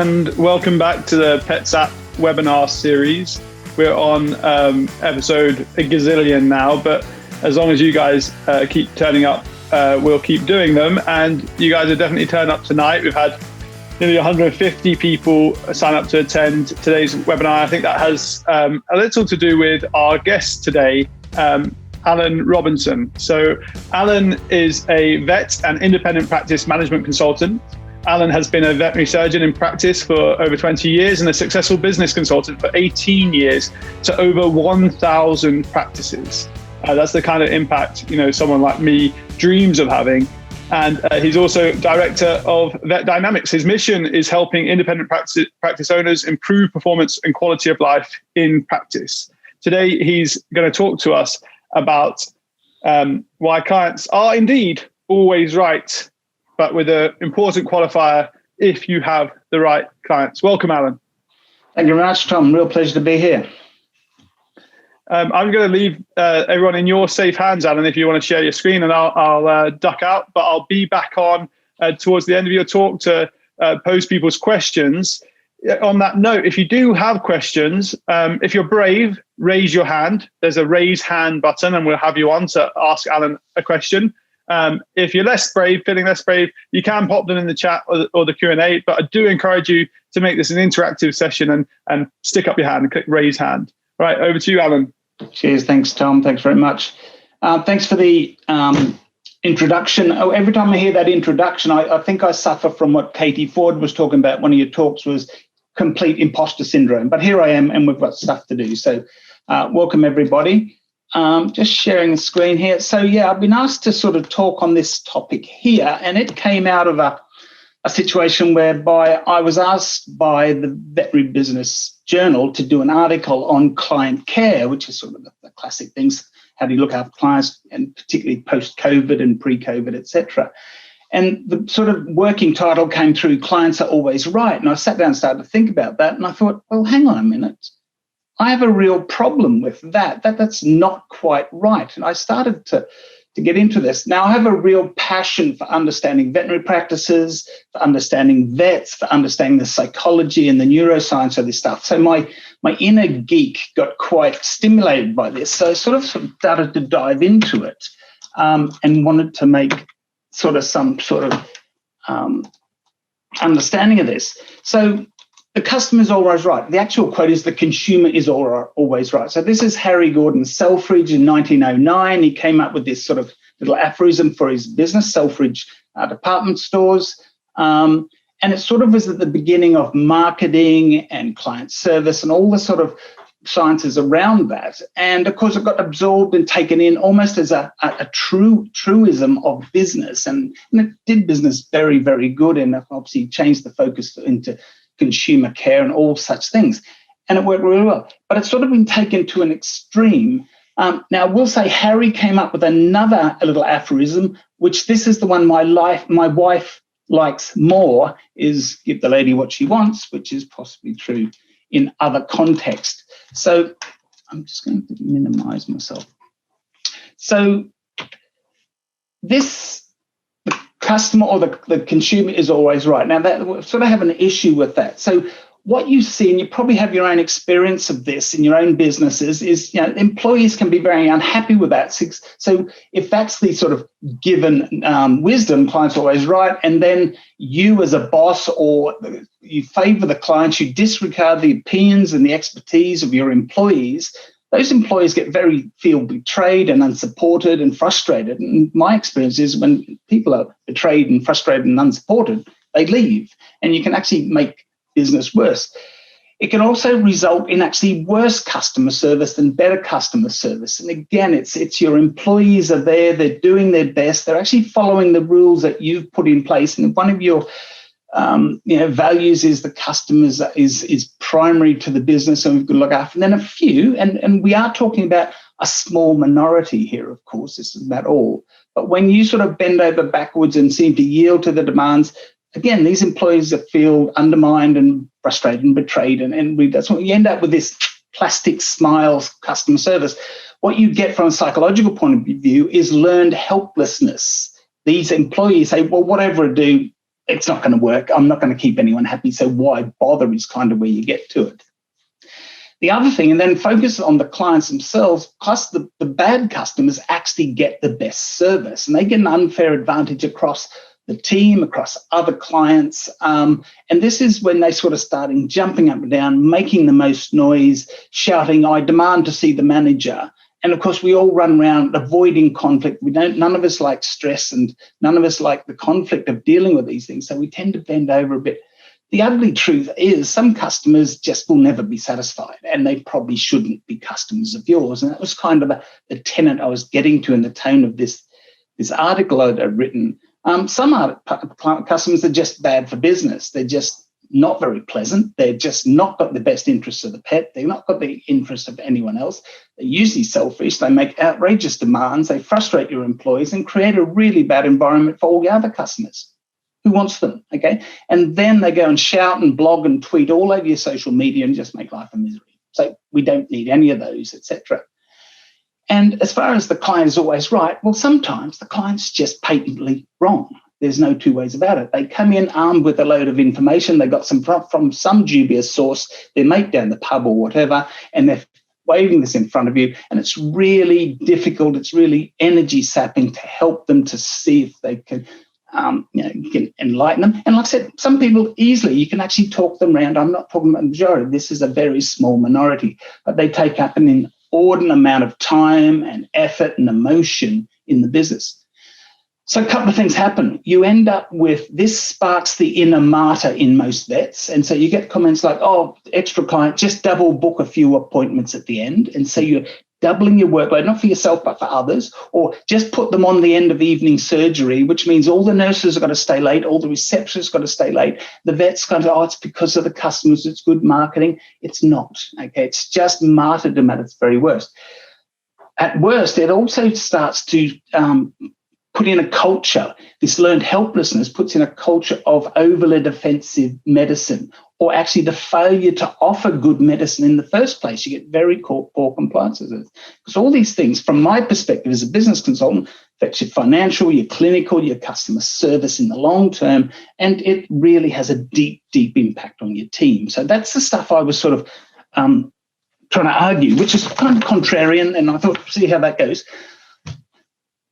and welcome back to the PetsApp webinar series. We're on episode a gazillion now, but as long as you guys keep turning up, we'll keep doing them. And you guys have definitely turned up tonight. We've had nearly 150 people sign up to attend today's webinar. I think that has a little to do with our guest today, Alan Robinson. So Alan is a vet and independent practice management consultant. Alan has been a veterinary surgeon in practice for over 20 years and a successful business consultant for 18 years to over 1,000 practices. That's the kind of impact, someone like me dreams of having. And he's also director of Vet Dynamics. His mission is helping independent practice owners improve performance and quality of life in practice. Today, he's going to talk to us about why clients are indeed always right, but with an important qualifier, if you have the right clients. Welcome, Alan. Thank you very much, Tom. Real pleasure to be here. I'm going to leave everyone in your safe hands, Alan, if you want to share your screen, and I'll duck out, but I'll be back on towards the end of your talk to pose people's questions. On that note, if you do have questions, if you're brave, raise your hand. There's a raise hand button, and we'll have you on to ask Alan a question. If you're feeling less brave, you can pop them in the chat or the Q&A, but I do encourage you to make this an interactive session and stick up your hand and click raise hand. Right, over to you, Alan. Cheers. Thanks, Tom. Thanks very much. Thanks for the introduction. Oh, every time I hear that introduction, I think I suffer from what Katie Ford was talking about. One of your talks was complete imposter syndrome, but here I am and we've got stuff to do. So welcome, everybody. Just sharing the screen here. So yeah, I've been asked to sort of talk on this topic here, and it came out of a situation whereby I was asked by the Veterinary Business Journal to do an article on client care, which is sort of the classic things. How do you look after clients, and particularly post-COVID and pre-COVID, etc. And the sort of working title came through, Clients Are Always Right. And I sat down and started to think about that, and I thought, well, hang on a minute. I have a real problem with that. That's not quite right. And I started to get into this. Now, I have a real passion for understanding veterinary practices, for understanding vets, for understanding the psychology and the neuroscience of this stuff. So my inner geek got quite stimulated by this. So I sort of started to dive into it and wanted to make some sort of understanding of this. So the customer is always right. The actual quote is the consumer is always right. So this is Harry Gordon Selfridge in 1909. He came up with this sort of little aphorism for his business, Selfridge department stores. And it sort of was at the beginning of marketing and client service and all the sort of sciences around that. And of course, it got absorbed and taken in almost as a truism of business. And it did business very, very good, and obviously changed the focus into consumer care and all such things. And it worked really well. But it's sort of been taken to an extreme. Now, I will say Harry came up with another little aphorism, which this is the one my wife likes more, is give the lady what she wants, which is possibly true in other contexts. So I'm just going to minimize myself. So this customer or the consumer is always right. Now, that we sort of have an issue with that. So what you see, and you probably have your own experience of this in your own businesses, is employees can be very unhappy with that. So if that's the sort of given wisdom, clients are always right, and then you as a boss or you favor the clients, you disregard the opinions and the expertise of your employees, those employees feel betrayed and unsupported and frustrated. And my experience is when people are betrayed and frustrated and unsupported, they leave, and you can actually make business worse. It can also result in actually worse customer service than better customer service. And again, it's your employees are there, they're doing their best, they're actually following the rules that you've put in place. And one of your values is the customers is primary to the business, and we've got to look after. And then a few, and we are talking about a small minority here, of course, this is about all. But when you sort of bend over backwards and seem to yield to the demands, again, these employees that feel undermined and frustrated and betrayed, and that's what you end up with, this plastic smiles customer service. What you get from a psychological point of view is learned helplessness. These employees say, well, whatever I do, it's not going to work. I'm not going to keep anyone happy. So why bother is kind of where you get to it. The other thing, and then focus on the clients themselves, plus the bad customers actually get the best service, and they get an unfair advantage across the team, across other clients. And this is when they sort of starting jumping up and down, making the most noise, shouting, I demand to see the manager. And of course, we all run around avoiding conflict. None of us like stress, and none of us like the conflict of dealing with these things. So we tend to bend over a bit. The ugly truth is some customers just will never be satisfied, and they probably shouldn't be customers of yours. And that was kind of the tenet I was getting to in the tone of this article I'd written. Some customers are just bad for business. They're just not very pleasant. They're just not got the best interests of the pet. They've not got the interest of anyone else. They're usually selfish. They make outrageous demands. They frustrate your employees and create a really bad environment for all the other customers. Who wants them? Okay. And then they go and shout and blog and tweet all over your social media and just make life a misery. So we don't need any of those, etc. And as far as the client is always right, well, sometimes the client's just patently wrong. There's no two ways about it. They come in armed with a load of information. They got some from some dubious source, their mate down the pub or whatever, and they're waving this in front of you. And it's really difficult. It's really energy sapping to help them to see if they can, you can enlighten them. And like I said, some people easily, you can actually talk them around. I'm not talking about the majority. This is a very small minority, but they take up an inordinate amount of time and effort and emotion in the business. So a couple of things happen. You end up with, this sparks the inner martyr in most vets. And so you get comments like, oh, extra client, just double book a few appointments at the end. And so you're doubling your workload, not for yourself, but for others, or just put them on the end of evening surgery, which means all the nurses are going to stay late, all the receptionists got to stay late. The vet's going to, oh, it's because of the customers, it's good marketing. It's not, okay? It's just martyrdom at its very worst. At worst, it also starts to put in a culture, this learned helplessness puts in a culture of overly defensive medicine, or actually the failure to offer good medicine in the first place. You get very poor compliances. Because all these things, from my perspective as a business consultant, affects your financial, your clinical, your customer service in the long term, and it really has a deep, deep impact on your team. So that's the stuff I was sort of trying to argue, which is kind of contrarian, and I thought, see how that goes.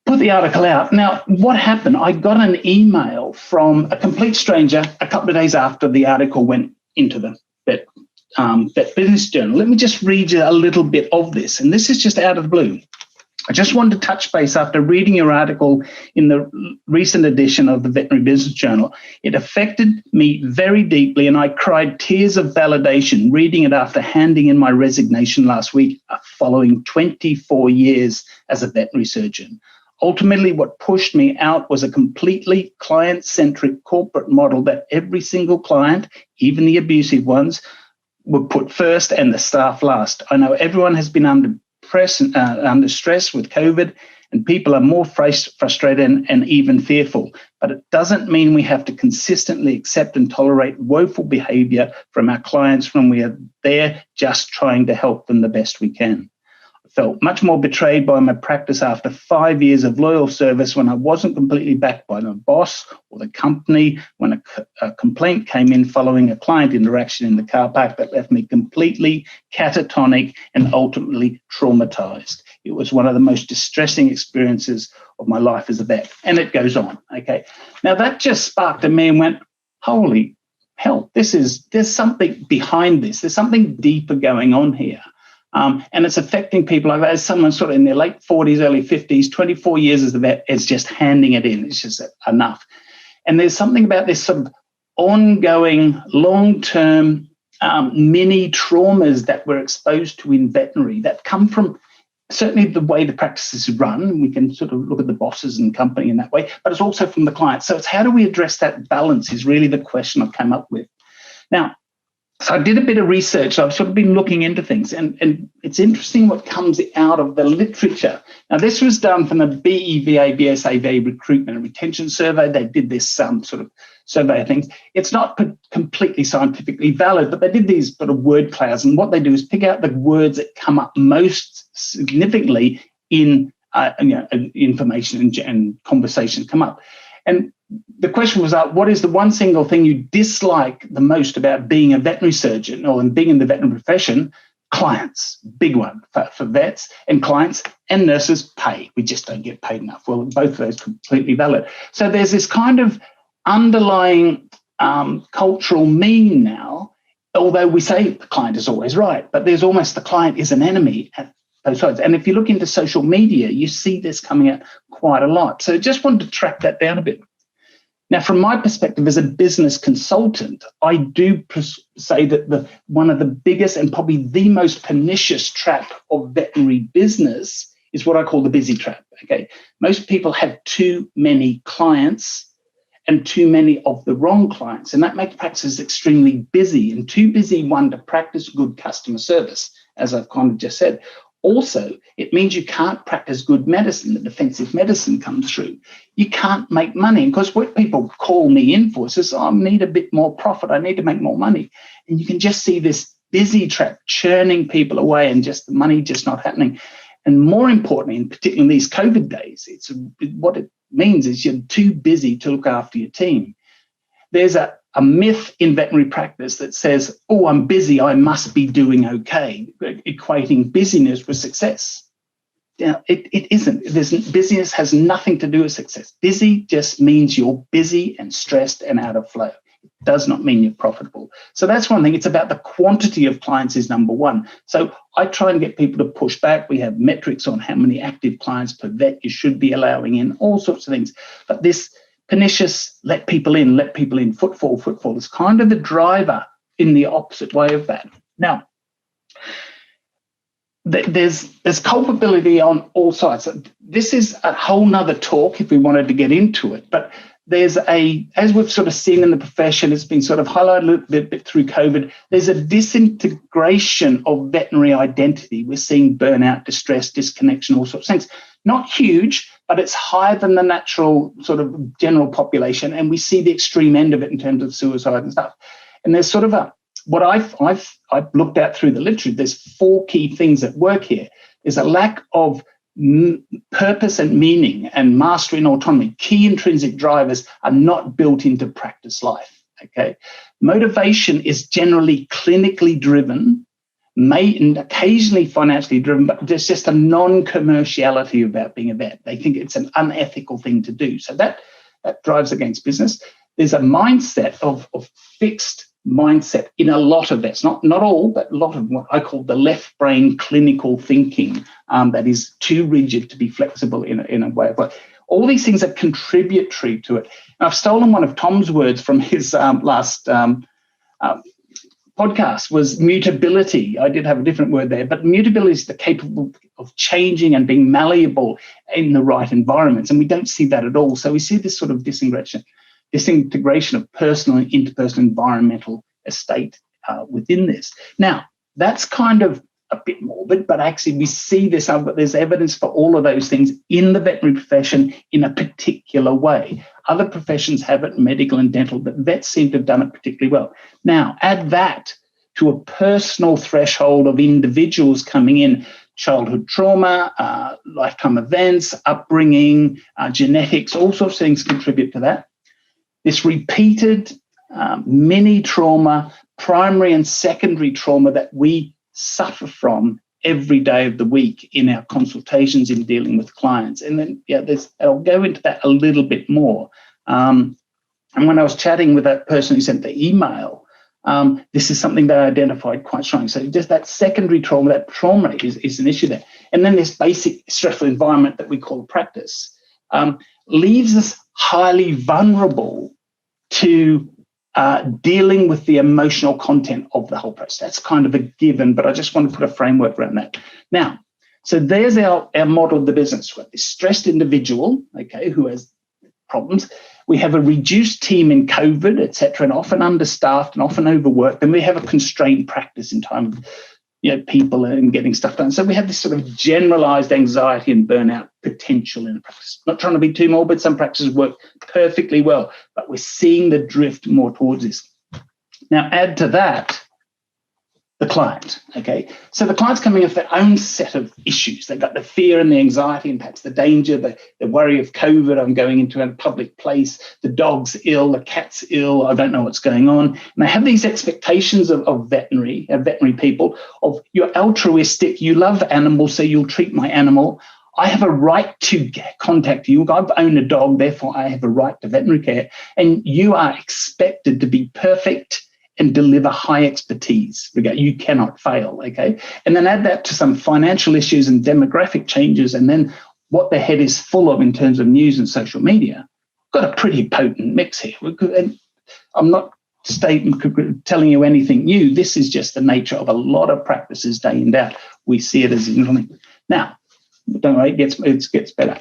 Put the article out. Now, what happened? I got an email from a complete stranger a couple of days after the article went into the Vet Business Journal. Let me just read you a little bit of this. And this is just out of the blue. I just wanted to touch base after reading your article in the recent edition of the Veterinary Business Journal. It affected me very deeply, and I cried tears of validation reading it after handing in my resignation last week following 24 years as a veterinary surgeon. Ultimately, what pushed me out was a completely client-centric corporate model that every single client, even the abusive ones, were put first and the staff last. I know everyone has been under stress with COVID, and people are more frustrated and even fearful. But it doesn't mean we have to consistently accept and tolerate woeful behavior from our clients when we are there just trying to help them the best we can. Felt much more betrayed by my practice after 5 years of loyal service when I wasn't completely backed by my boss or the company, when a complaint came in following a client interaction in the car park that left me completely catatonic and ultimately traumatized. It was one of the most distressing experiences of my life as a vet. And it goes on, okay? Now that just sparked in me and went, holy hell, there's something behind this. There's something deeper going on here. And it's affecting people like that. As someone sort of in their late 40s, early 50s, 24 years as a vet, it's just handing it in. It's just enough. And there's something about this sort of ongoing, long-term mini traumas that we're exposed to in veterinary that come from certainly the way the practice is run. We can sort of look at the bosses and company in that way, but it's also from the client. So it's how do we address that balance is really the question I've come up with. Now, so I did a bit of research. I've sort of been looking into things, and it's interesting what comes out of the literature. Now, this was done from the BEVA, BSAV recruitment and retention survey. They did this sort of survey of things. It's not completely scientifically valid, but they did these sort of word clouds, and what they do is pick out the words that come up most significantly in information and conversation come up. And the question was, what is the one single thing you dislike the most about being a veterinary surgeon or being in the veterinary profession? Clients, big one for vets and clients and nurses. Pay. We just don't get paid enough. Well, both of those completely valid. So there's this kind of underlying cultural mean now, although we say the client is always right, but there's almost the client is an enemy at both sides. And if you look into social media, you see this coming out quite a lot. So just wanted to track that down a bit. Now, from my perspective as a business consultant, I do say that one of the biggest and probably the most pernicious trap of veterinary business is what I call the busy trap. Okay, most people have too many clients and too many of the wrong clients, and that makes practices extremely busy, and too busy, one, to practice good customer service, as I've kind of just said. Also, it means you can't practice good medicine. The defensive medicine comes through. You can't make money, because what people call me in for is, I need a bit more profit. I need to make more money. And you can just see this busy trap churning people away and just the money just not happening. And more importantly, in particular in these COVID days, what it means is you're too busy to look after your team. There's a myth in veterinary practice that says, oh, I'm busy, I must be doing okay, equating busyness with success. Now, it isn't. Busyness has nothing to do with success. Busy just means you're busy and stressed and out of flow. It does not mean you're profitable. So that's one thing. It's about the quantity of clients is number one. So I try and get people to push back. We have metrics on how many active clients per vet you should be allowing in, all sorts of things. But this pernicious let people in, footfall is kind of the driver in the opposite way of that. Now, there's culpability on all sides. This is a whole nother talk if we wanted to get into it, but there's as we've sort of seen in the profession, it's been sort of highlighted a little bit through COVID, there's a disintegration of veterinary identity. We're seeing burnout, distress, disconnection, all sorts of things. Not huge, but it's higher than the natural sort of general population. And we see the extreme end of it in terms of suicide and stuff. And there's sort of what I've looked at through the literature, there's 4 key things at work here. There's a lack of purpose and meaning and mastery and autonomy. Key intrinsic drivers are not built into practice life. Okay, motivation is generally clinically driven, and occasionally financially driven, but there's just a non-commerciality about being a vet. They think it's an unethical thing to do. So that drives against business. There's a mindset of fixed mindset in a lot of vets, not all, but a lot of what I call the left brain clinical thinking that is too rigid to be flexible in a way of life. All these things are contributory to it. And I've stolen one of Tom's words from his last podcast, was mutability. I did have a different word there, but mutability is the capable of changing and being malleable in the right environments. And we don't see that at all. So we see this sort of disintegration of personal and interpersonal environmental estate within this. Now, that's kind of a bit morbid, but actually we see this, but there's evidence for all of those things in the veterinary profession in a particular way. Other professions have it, medical and dental, but vets seem to have done it particularly well. Now, add that to a personal threshold of individuals coming in, childhood trauma, lifetime events, upbringing, genetics, all sorts of things contribute to that. This repeated mini trauma, primary and secondary trauma that we suffer from every day of the week in our consultations in dealing with clients. And then, I'll go into that a little bit more. And when I was chatting with that person who sent the email, this is something that I identified quite strongly. So just that secondary trauma, that trauma is an issue there. And then this basic stressful environment that we call practice leaves us highly vulnerable to dealing with the emotional content of the whole process. That's kind of a given, but I just want to put a framework around that. Now, so there's our model of the business. We've got this stressed individual, okay, who has problems. We have a reduced team in COVID, et cetera, and often understaffed and often overworked. And we have a constrained practice in time of people and getting stuff done. So we have this sort of generalized anxiety and burnout potential in the practice. Not trying to be too morbid. Some practices work perfectly well, but we're seeing the drift more towards this. Now, add to that the client, okay? So the client's coming with their own set of issues. They've got the fear and the anxiety and perhaps the danger, the worry of COVID, I'm going into a public place, the dog's ill, the cat's ill, I don't know what's going on. And they have these expectations of veterinary people, of you're altruistic, you love animals, so you'll treat my animal. I have a right to contact you. I've owned a dog, therefore I have a right to veterinary care. And you are expected to be perfect and deliver high expertise. You cannot fail, okay? And then add that to some financial issues and demographic changes, and then what the head is full of in terms of news and social media. Got a pretty potent mix here. And I'm not telling you anything new. This is just the nature of a lot of practices day in, day out. We see it as something. Now, don't worry, it gets better.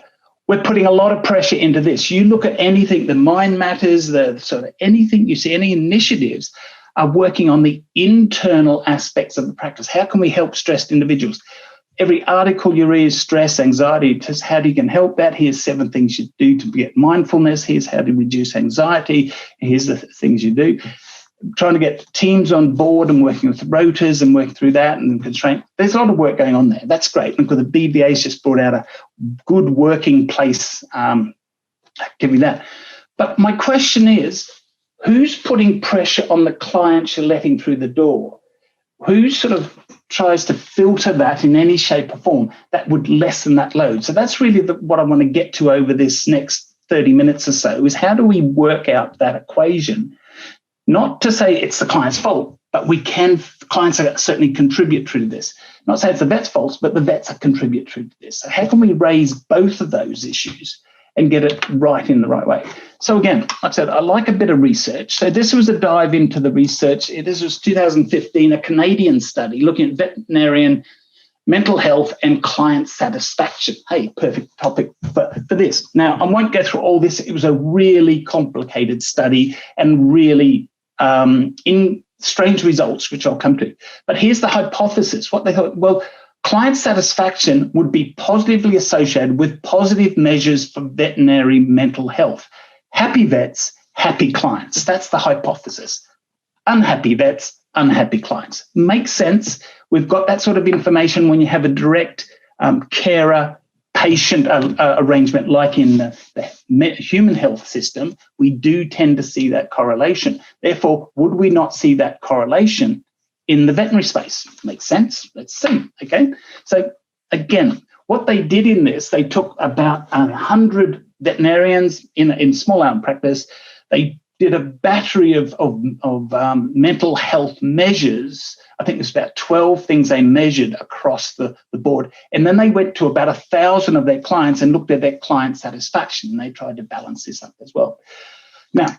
We're putting a lot of pressure into this. You look at anything, the Mind Matters, the sort of anything you see, any initiatives are working on the internal aspects of the practice. How can we help stressed individuals? Every article you read is stress, anxiety, just how you can help that. Here's 7 things you do to get mindfulness. Here's how to reduce anxiety. Here's the things you do. Trying to get teams on board and working with rotas and working through that and constraint. There's a lot of work going on there. That's great. And because the BVA's just brought out a good working place activity that. But my question is, who's putting pressure on the clients you're letting through the door? Who sort of tries to filter that in any shape or form that would lessen that load? So that's really what I want to get to over this next 30 minutes or so, is how do we work out that equation? Not to say it's the client's fault, but clients are certainly contributory to this. Not say it's the vet's fault, but the vets are contributory to this. So how can we raise both of those issues and get it right in the right way? So again, like I said, I like a bit of research. So this was a dive into the research. This was 2015, a Canadian study looking at veterinarian mental health and client satisfaction. Hey, perfect topic for this. Now, I won't go through all this. It was a really complicated study and really in strange results, which I'll come to. But here's the hypothesis. What they thought, well, client satisfaction would be positively associated with positive measures for veterinary mental health. Happy vets, happy clients. That's the hypothesis. Unhappy vets, unhappy clients. Makes sense. We've got that sort of information when you have a direct carer-patient arrangement, like in the human health system. We do tend to see that correlation. Therefore, would we not see that correlation in the veterinary space? Makes sense. Let's see. Okay. So again, what they did in this, they took about 100 veterinarians in small animal practice. They did a battery of mental health measures. I think there's about 12 things they measured across the board. And then they went to about 1,000 of their clients and looked at their client satisfaction. And they tried to balance this up as well. Now,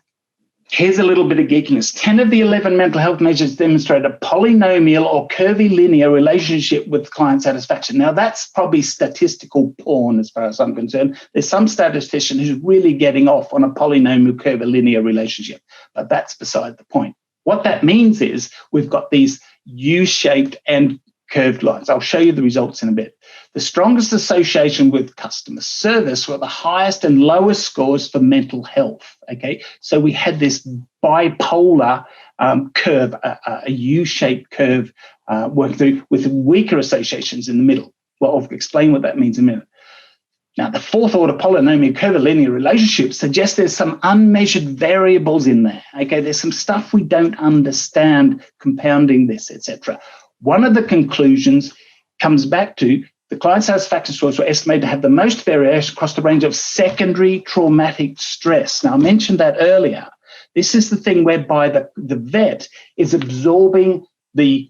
here's a little bit of geekiness. 10 of the 11 mental health measures demonstrate a polynomial or curvilinear relationship with client satisfaction. Now, that's probably statistical porn as far as I'm concerned. There's some statistician who's really getting off on a polynomial curvilinear relationship, but that's beside the point. What that means is we've got these U-shaped and curved lines. I'll show you the results in a bit. The strongest association with customer service were the highest and lowest scores for mental health. Okay, so we had this bipolar curve, a U-shaped curve working through with weaker associations in the middle. Well, I'll explain what that means in a minute. Now, the fourth order polynomial curvilinear relationship suggests there's some unmeasured variables in there. Okay, there's some stuff we don't understand compounding this, etc. One of the conclusions comes back to the client satisfaction scores were estimated to have the most variation across the range of secondary traumatic stress. Now, I mentioned that earlier. This is the thing whereby the vet is absorbing the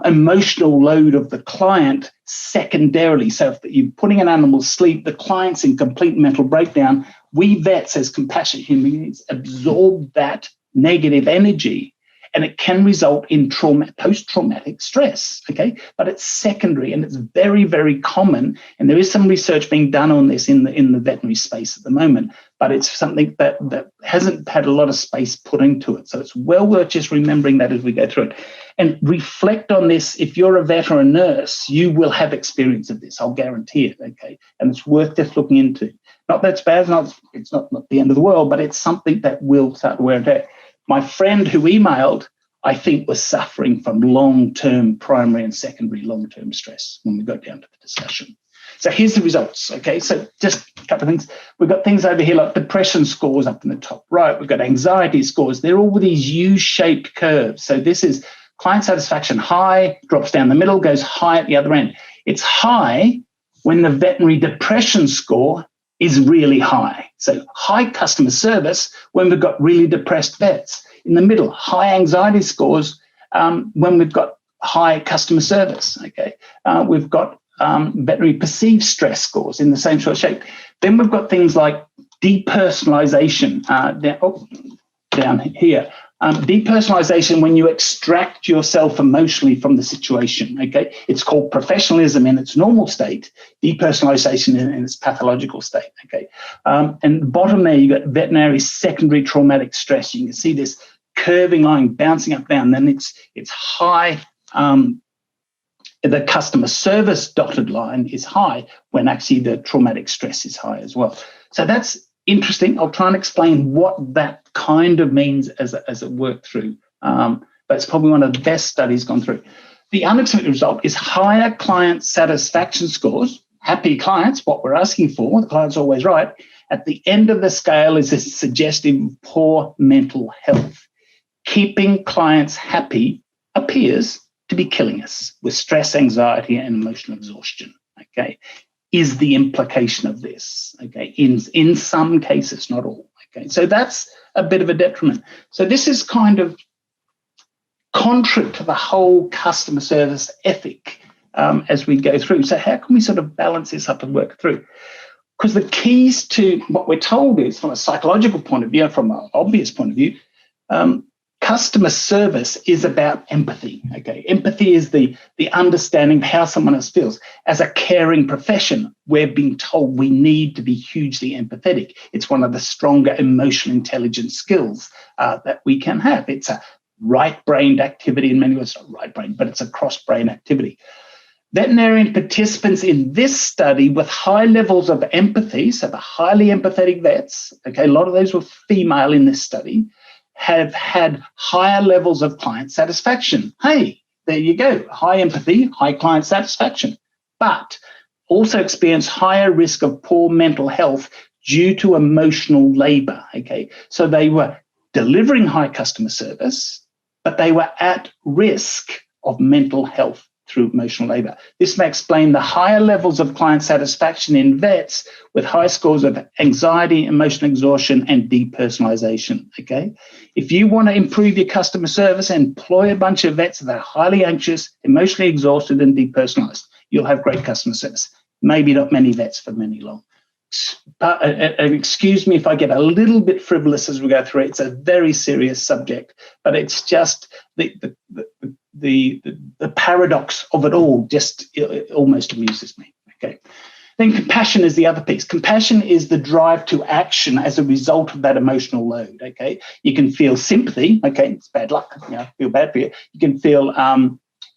emotional load of the client secondarily. So if you're putting an animal to sleep, the client's in complete mental breakdown. We vets, as compassionate human beings, absorb that negative energy, and it can result in post-traumatic stress, okay? But it's secondary, and it's very, very common, and there is some research being done on this in the veterinary space at the moment, but it's something that hasn't had a lot of space put into it. So it's well worth just remembering that as we go through it. And reflect on this. If you're a vet or a nurse, you will have experience of this, I'll guarantee it, okay? And it's worth just looking into. Not that it's bad, it's not the end of the world, but it's something that will start to wear it out. My friend who emailed, I think was suffering from long-term primary and secondary long-term stress when we got down to the discussion. So here's the results, okay? So just a couple of things. We've got things over here like depression scores up in the top right. We've got anxiety scores. They're all these U-shaped curves. So this is client satisfaction high, drops down the middle, goes high at the other end. It's high when the veterinary depression score is really high. So high customer service when we've got really depressed vets. In the middle, high anxiety scores when we've got high customer service, okay? We've got veterinary perceived stress scores in the same sort of shape. Then we've got things like depersonalization down here. Depersonalization when you extract yourself emotionally from the situation, okay? It's called professionalism in its normal state, depersonalization in its pathological state, okay? And the bottom there, you got veterinary secondary traumatic stress. You can see this curving line bouncing up, down. Then it's high. The customer service dotted line is high when actually the traumatic stress is high as well. So that's interesting. I'll try and explain what that kind of means as it worked through. But it's probably one of the best studies gone through. The unexpected result is higher client satisfaction scores. Happy clients, what we're asking for, the client's always right. At the end of the scale is this suggestive poor mental health. Keeping clients happy appears to be killing us with stress, anxiety, and emotional exhaustion, okay, is the implication of this, okay, in some cases, not all, okay. So that's a bit of a detriment. So this is kind of contrary to the whole customer service ethic as we go through. So how can we sort of balance this up and work through? Because the keys to what we're told is, from a psychological point of view, from an obvious point of view, customer service is about empathy, okay? Empathy is the understanding of how someone else feels. As a caring profession, we're being told we need to be hugely empathetic. It's one of the stronger emotional intelligence skills that we can have. It's a right-brained activity in many ways, not right-brain, but it's a cross-brain activity. Veterinarian participants in this study with high levels of empathy, so the highly empathetic vets, okay, a lot of those were female in this study, have had higher levels of client satisfaction. Hey, there you go, high empathy, high client satisfaction, but also experience higher risk of poor mental health due to emotional labor, okay? So they were delivering high customer service, but they were at risk of mental health through emotional labor. This may explain the higher levels of client satisfaction in vets with high scores of anxiety, emotional exhaustion, and depersonalization, okay? If you want to improve your customer service, employ a bunch of vets that are highly anxious, emotionally exhausted, and depersonalized. You'll have great customer service. Maybe not many vets for many long. But excuse me if I get a little bit frivolous as we go through it. It's a very serious subject, but it's just the paradox of it all it almost amuses me, okay? Then compassion is the other piece. Compassion is the drive to action as a result of that emotional load, okay? You can feel sympathy, okay, it's bad luck, feel bad for you. You can feel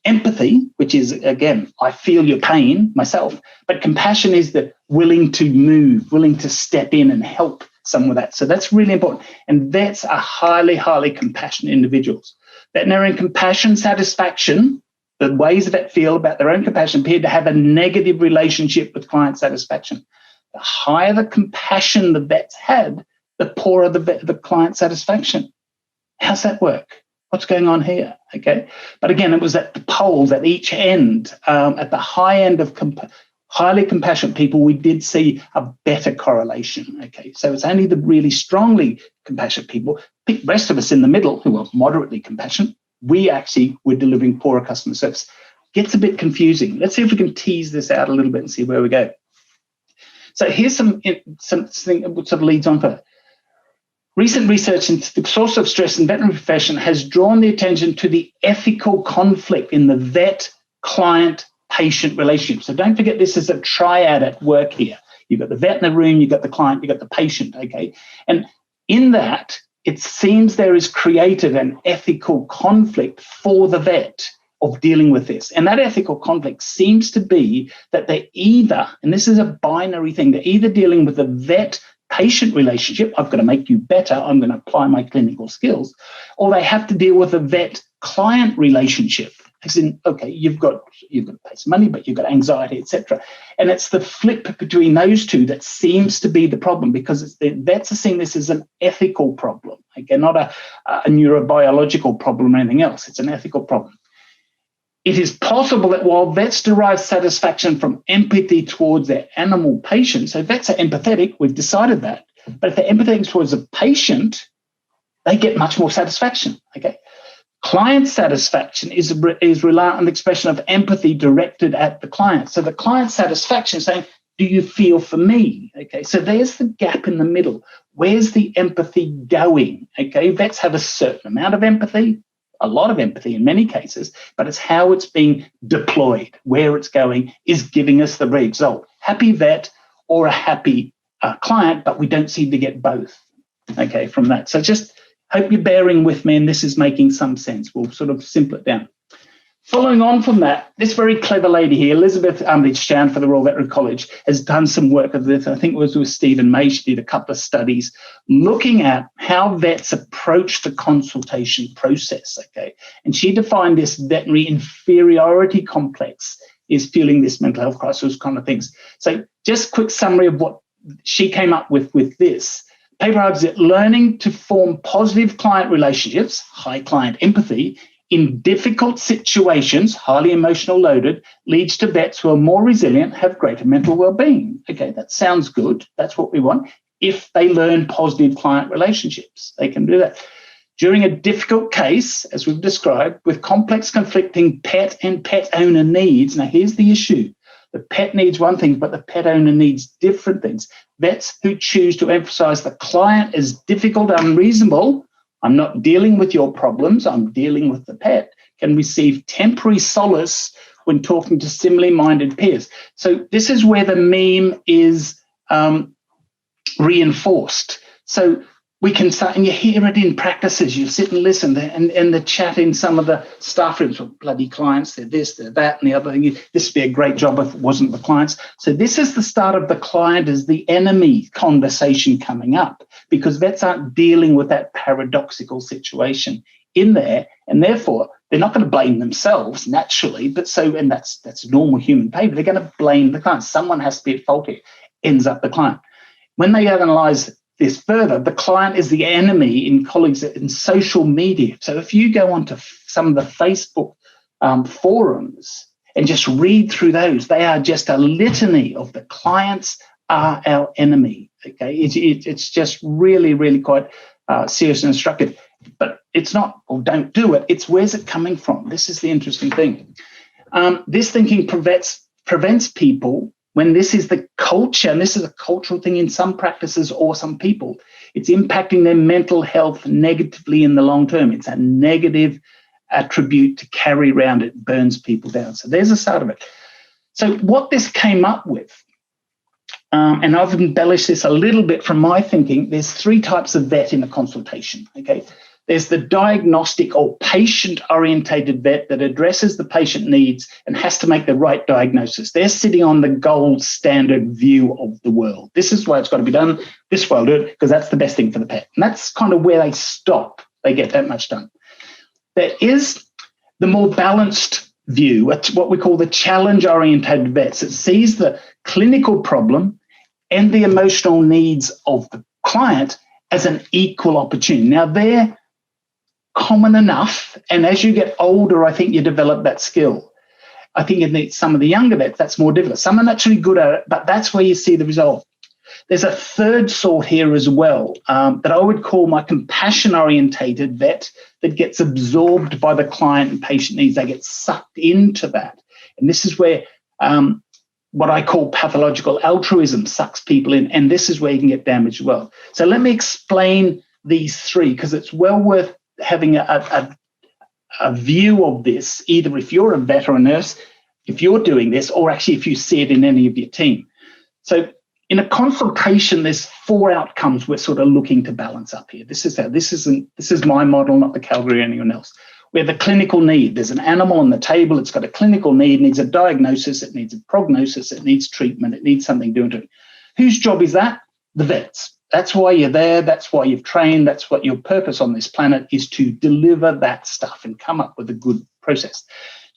empathy, which is, again, I feel your pain myself, but compassion is the willing to move, willing to step in and help someone with that. So that's really important. And vets are highly, highly compassionate individuals. Veterinarian compassion satisfaction, the ways that feel about their own compassion appear to have a negative relationship with client satisfaction. The higher the compassion the vets had, the poorer the client satisfaction. How's that work? What's going on here? Okay. But again, it was at the poles at each end, at the high end of highly compassionate people, we did see a better correlation. Okay. So it's only the really strongly compassionate people, the rest of us in the middle who are moderately compassionate, we actually were delivering poorer customer service. Gets a bit confusing. Let's see if we can tease this out a little bit and see where we go. So here's something that sort of leads on for that. Recent research into the source of stress in the veterinary profession has drawn the attention to the ethical conflict in the vet-client-patient relationship. So don't forget this is a triad at work here. You've got the vet in the room, you've got the client, you've got the patient, okay? And in that, it seems there is created an ethical conflict for the vet of dealing with this. And that ethical conflict seems to be that they're either, and this is a binary thing, they're either dealing with the vet vet-patient relationship, I've got to make you better, I'm going to apply my clinical skills, or they have to deal with a vet-client relationship, as in, okay, you've got to pay some money, but you've got anxiety, etc. And it's the flip between those two that seems to be the problem, because the vets are seeing this as an ethical problem, again, not a neurobiological problem or anything else. It's an ethical problem. It is possible that while vets derive satisfaction from empathy towards their animal patient, so vets are empathetic, we've decided that, but if they're empathetic towards a patient, they get much more satisfaction, okay? Client satisfaction is reliant on the expression of empathy directed at the client. So the client satisfaction is saying, do you feel for me? Okay, so there's the gap in the middle. Where's the empathy going? Okay, vets have a certain amount of empathy, a lot of empathy in many cases, but it's how it's being deployed, where it's going is giving us the result. Happy vet or a happy client, but we don't seem to get both, okay, from that. So just hope you're bearing with me and this is making some sense. We'll sort of simple it down. Following on from that, this very clever lady here, Elizabeth Chan for the Royal Veterinary College, has done some work of this. I think it was with Stephen May. She did a couple of studies looking at how vets approach the consultation process, okay? And she defined this veterinary inferiority complex is fueling this mental health crisis kind of things. So just quick summary of what she came up with this. Paper argues that learning to form positive client relationships, high client empathy, in difficult situations, highly emotional loaded, leads to vets who are more resilient, have greater mental well-being. Okay, that sounds good. That's what we want. If they learn positive client relationships, they can do that. During a difficult case, as we've described, with complex conflicting pet and pet owner needs, now here's the issue. The pet needs one thing, but the pet owner needs different things. Vets who choose to emphasize the client as difficult, unreasonable, I'm not dealing with your problems, I'm dealing with the pet, can receive temporary solace when talking to similarly minded peers. So this is where the meme is reinforced. So we can start, and you hear it in practices, you sit and listen, and the chat in some of the staff rooms, well, bloody clients, they're this, they're that, and the other thing. This would be a great job if it wasn't the clients. So this is the start of the client as the enemy conversation coming up, because vets aren't dealing with that paradoxical situation in there, and therefore they're not going to blame themselves naturally, but and that's normal human behavior. They're going to blame the client. Someone has to be at fault here. Ends up the client. When they analyze this further, the client is the enemy in colleagues in social media. So if you go onto some of the Facebook forums and just read through those, they are just a litany of the clients are our enemy. Okay, it's just really, really quite serious and instructive. But it's not, or don't do it. It's where's it coming from? This is the interesting thing. This thinking prevents people. When this is the culture, and this is a cultural thing in some practices or some people, it's impacting their mental health negatively in the long term. It's a negative attribute to carry around. It burns people down. So there's a start of it. So what this came up with, and I've embellished this a little bit from my thinking, there's three types of vet in a consultation, okay? There's the diagnostic or patient-orientated vet that addresses the patient needs and has to make the right diagnosis. They're sitting on the gold standard view of the world. This is why it's got to be done. This way I'll do it because that's the best thing for the pet. And that's kind of where they stop. They get that much done. There is the more balanced view, what we call the challenge-orientated vets. It sees the clinical problem and the emotional needs of the client as an equal opportunity. Now, they're common enough, and as you get older, I think you develop that skill. I think in some of the younger vets, that's more difficult. Some are naturally good at it, but that's where you see the result. There's a third sort here as well that I would call my compassion-orientated vet that gets absorbed by the client and patient needs. They get sucked into that. And this is where what I call pathological altruism sucks people in, and this is where you can get damaged as well. So let me explain these three, because it's well worth having a view of this, either if you're a vet or a nurse, if you're doing this, or actually if you see it in any of your team. So in a consultation, there's 4 outcomes we're sort of looking to balance up here. This is my model, not the Calgary or anyone else. We have a clinical need. There's an animal on the table. It's got a clinical need, needs a diagnosis, it needs a prognosis, it needs treatment, it needs something doing to it. Whose job is that? The vets. That's why you're there. That's why you've trained. That's what your purpose on this planet is, to deliver that stuff and come up with a good process.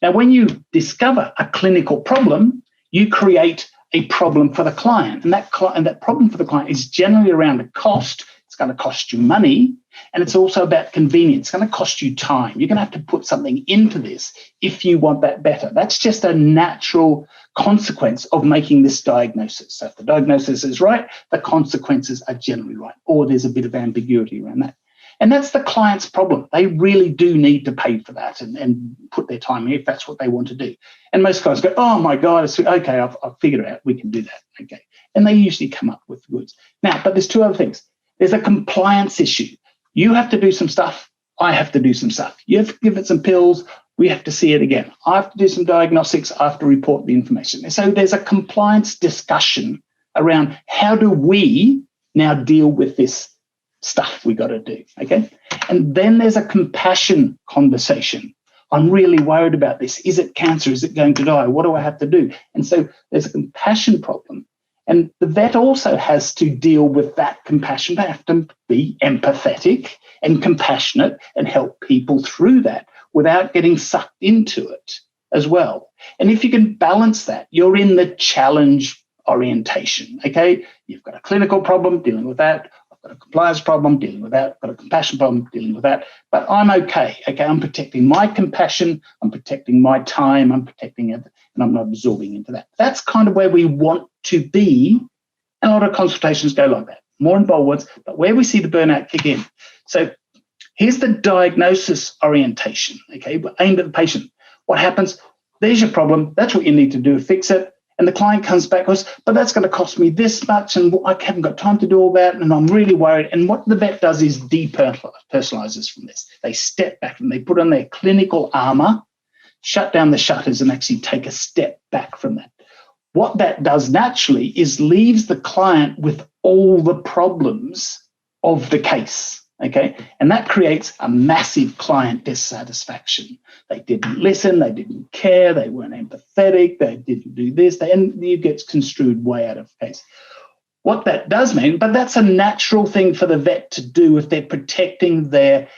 Now, when you discover a clinical problem, you create a problem for the client. And that problem for the client is generally around a cost. It's going to cost you money. And it's also about convenience. It's going to cost you time. You're going to have to put something into this if you want that better. That's just a natural consequence of making this diagnosis. So if the diagnosis is right, the consequences are generally right, or there's a bit of ambiguity around that. And that's the client's problem. They really do need to pay for that and put their time in if that's what they want to do. And most guys go, oh my God, okay, I've figured it out. We can do that. Okay. And they usually come up with goods. Now, but there's two other things. There's a compliance issue. You have to do some stuff. I have to do some stuff. You have to give it some pills. We have to see it again. I have to do some diagnostics. I have to report the information. And so there's a compliance discussion around how do we now deal with this stuff we got to do, okay? And then there's a compassion conversation. I'm really worried about this. Is it cancer? Is it going to die? What do I have to do? And so there's a compassion problem. And the vet also has to deal with that compassion. They have to be empathetic and compassionate and help people through that without getting sucked into it as well. And if you can balance that, you're in the challenge orientation, okay? You've got a clinical problem, dealing with that. I've got a compliance problem, dealing with that. I've got a compassion problem, dealing with that. But I'm okay, okay? I'm protecting my compassion. I'm protecting my time. I'm protecting it, and I'm not absorbing into that. That's kind of where we want to be. And a lot of consultations go like that. More involved ones, but where we see the burnout kick in. So here's the diagnosis orientation, okay? We're aimed at the patient. What happens? There's your problem. That's what you need to do, fix it. And the client comes back and goes, but that's going to cost me this much, and I haven't got time to do all that, and I'm really worried. And what the vet does is depersonalizes from this. They step back and they put on their clinical armor, shut down the shutters, and actually take a step back from that. What that does naturally is leaves the client with all the problems of the case, okay? And that creates a massive client dissatisfaction. They didn't listen, they didn't care, they weren't empathetic, they didn't do this, and you get construed way out of the case. What that does mean, but that's a natural thing for the vet to do if they're protecting their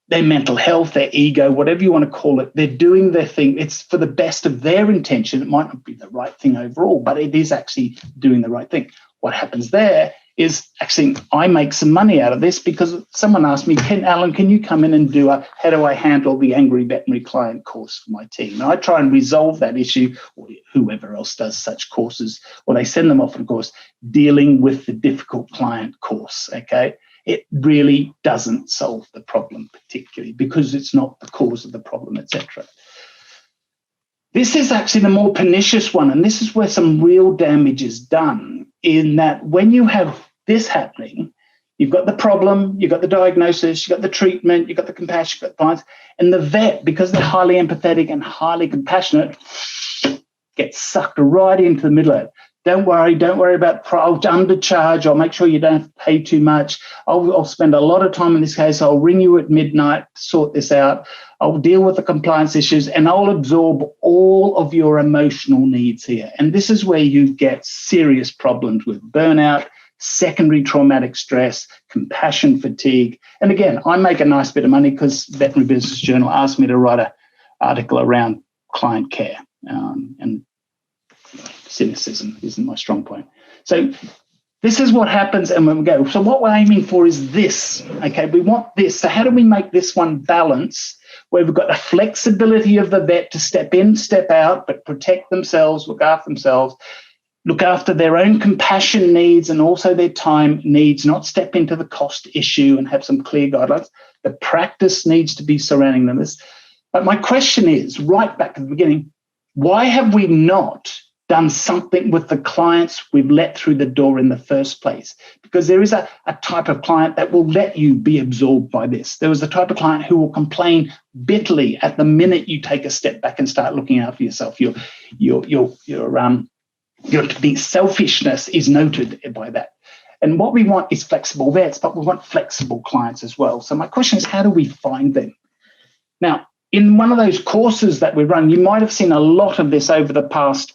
mental health, their ego, whatever you want to call it. They're doing their thing. It's for the best of their intention. It might not be the right thing overall, but it is actually doing the right thing. What happens there is actually I make some money out of this because someone asked me, Alan, can you come in and do how do I handle the angry veterinary client course for my team? And I try and resolve that issue, or whoever else does such courses, or they send them off, of course, dealing with the difficult client course, okay? It really doesn't solve the problem particularly because it's not the cause of the problem, etc. This is actually the more pernicious one, and this is where some real damage is done, in that when you have this happening, you've got the problem, you've got the diagnosis, you've got the treatment, you've got the compassion, you've got the clients, and the vet, because they're highly empathetic and highly compassionate, gets sucked right into the middle of it. Don't worry about I'll undercharge. I'll make sure you don't pay too much. I'll spend a lot of time in this case. I'll ring you at midnight to sort this out. I'll deal with the compliance issues, and I'll absorb all of your emotional needs here. And this is where you get serious problems with burnout, secondary traumatic stress, compassion fatigue. And again, I make a nice bit of money because Veterinary Business Journal asked me to write an article around client care, and cynicism isn't my strong point. So this is what happens, and when we go, so what we're aiming for is this, okay? We want this. So how do we make this one balance where we've got the flexibility of the vet to step in, step out, but protect themselves, look after themselves, look after their own compassion needs and also their time needs, not step into the cost issue, and have some clear guidelines. The practice needs to be surrounding them. But my question is, right back at the beginning, why have we not done something with the clients we've let through the door in the first place? Because there is a type of client that will let you be absorbed by this. There is a type of client who will complain bitterly at the minute you take a step back and start looking after yourself. Your selfishness is noted by that. And what we want is flexible vets, but we want flexible clients as well. So my question is, how do we find them? Now, in one of those courses that we run, you might have seen a lot of this over the past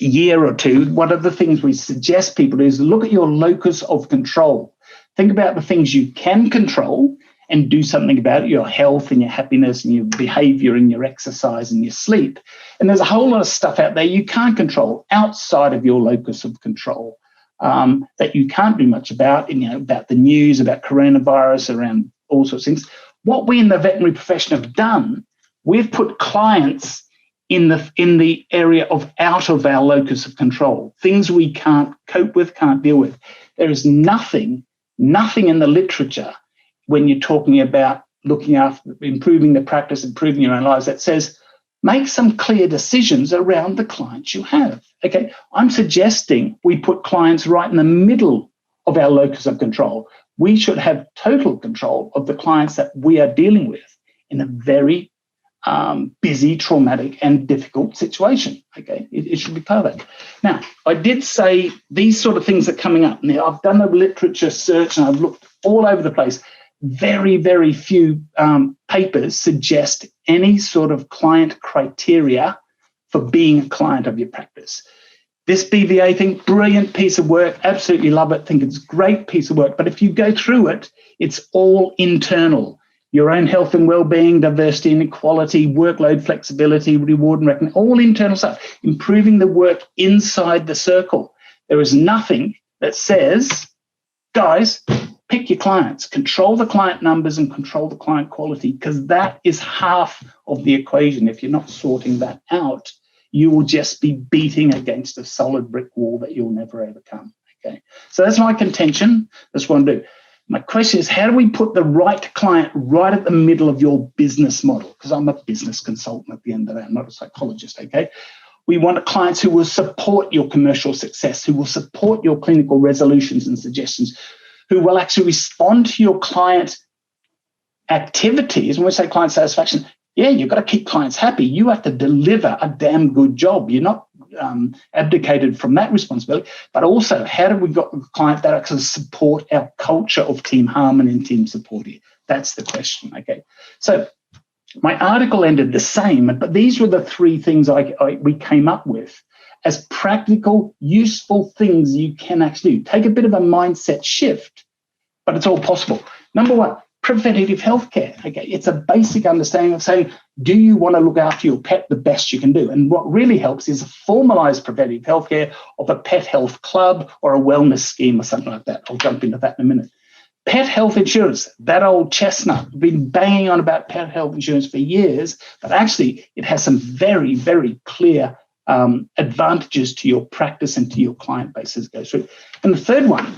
year or two, one of the things we suggest people do is look at your locus of control. Think about the things you can control and do something about it, your health and your happiness and your behavior and your exercise and your sleep. And there's a whole lot of stuff out there you can't control outside of your locus of control that you can't do much about, about the news, about coronavirus, around all sorts of things. What we in the veterinary profession have done, we've put clients in the area of out of our locus of control, things we can't cope with, can't deal with. There is nothing in the literature when you're talking about looking after, improving the practice, improving your own lives, that says make some clear decisions around the clients you have. Okay, I'm suggesting we put clients right in the middle of our locus of control. We should have total control of the clients that we are dealing with in a very busy, traumatic, and difficult situation. Okay, it should be part of that. Now, I did say these sort of things are coming up. Now, I've done a literature search and I've looked all over the place. Very, very few papers suggest any sort of client criteria for being a client of your practice. This BVA thing, brilliant piece of work, absolutely love it, think it's a great piece of work. But if you go through it, it's all internal. Your own health and well-being, diversity and equality, workload flexibility, reward and recognition, all internal stuff, improving the work inside the circle. There is nothing that says, guys, pick your clients, control the client numbers and control the client quality, because that is half of the equation. If you're not sorting that out, you will just be beating against a solid brick wall that you'll never overcome. Okay, so that's my contention. That's what I'm doing. My question is, how do we put the right client right at the middle of your business model? Because I'm a business consultant at the end of that, I'm not a psychologist, okay? We want clients who will support your commercial success, who will support your clinical resolutions and suggestions, who will actually respond to your client activities. When we say client satisfaction, yeah, you've got to keep clients happy. You have to deliver a damn good job. You're not abdicated from that responsibility, but also how do we got the client that actually support our culture of team harmony and team support here? That's the question, okay? So my article ended the same, but these were the three things we came up with as practical, useful things you can actually do. Take a bit of a mindset shift, but it's all possible. Number one, preventative healthcare. Okay, it's a basic understanding of saying, do you want to look after your pet the best you can do? And what really helps is a formalized preventative healthcare of a pet health club or a wellness scheme or something like that. I'll jump into that in a minute. Pet health insurance, that old chestnut. We've been banging on about pet health insurance for years, but actually it has some very, very clear advantages to your practice and to your client base as it goes through. And the third one,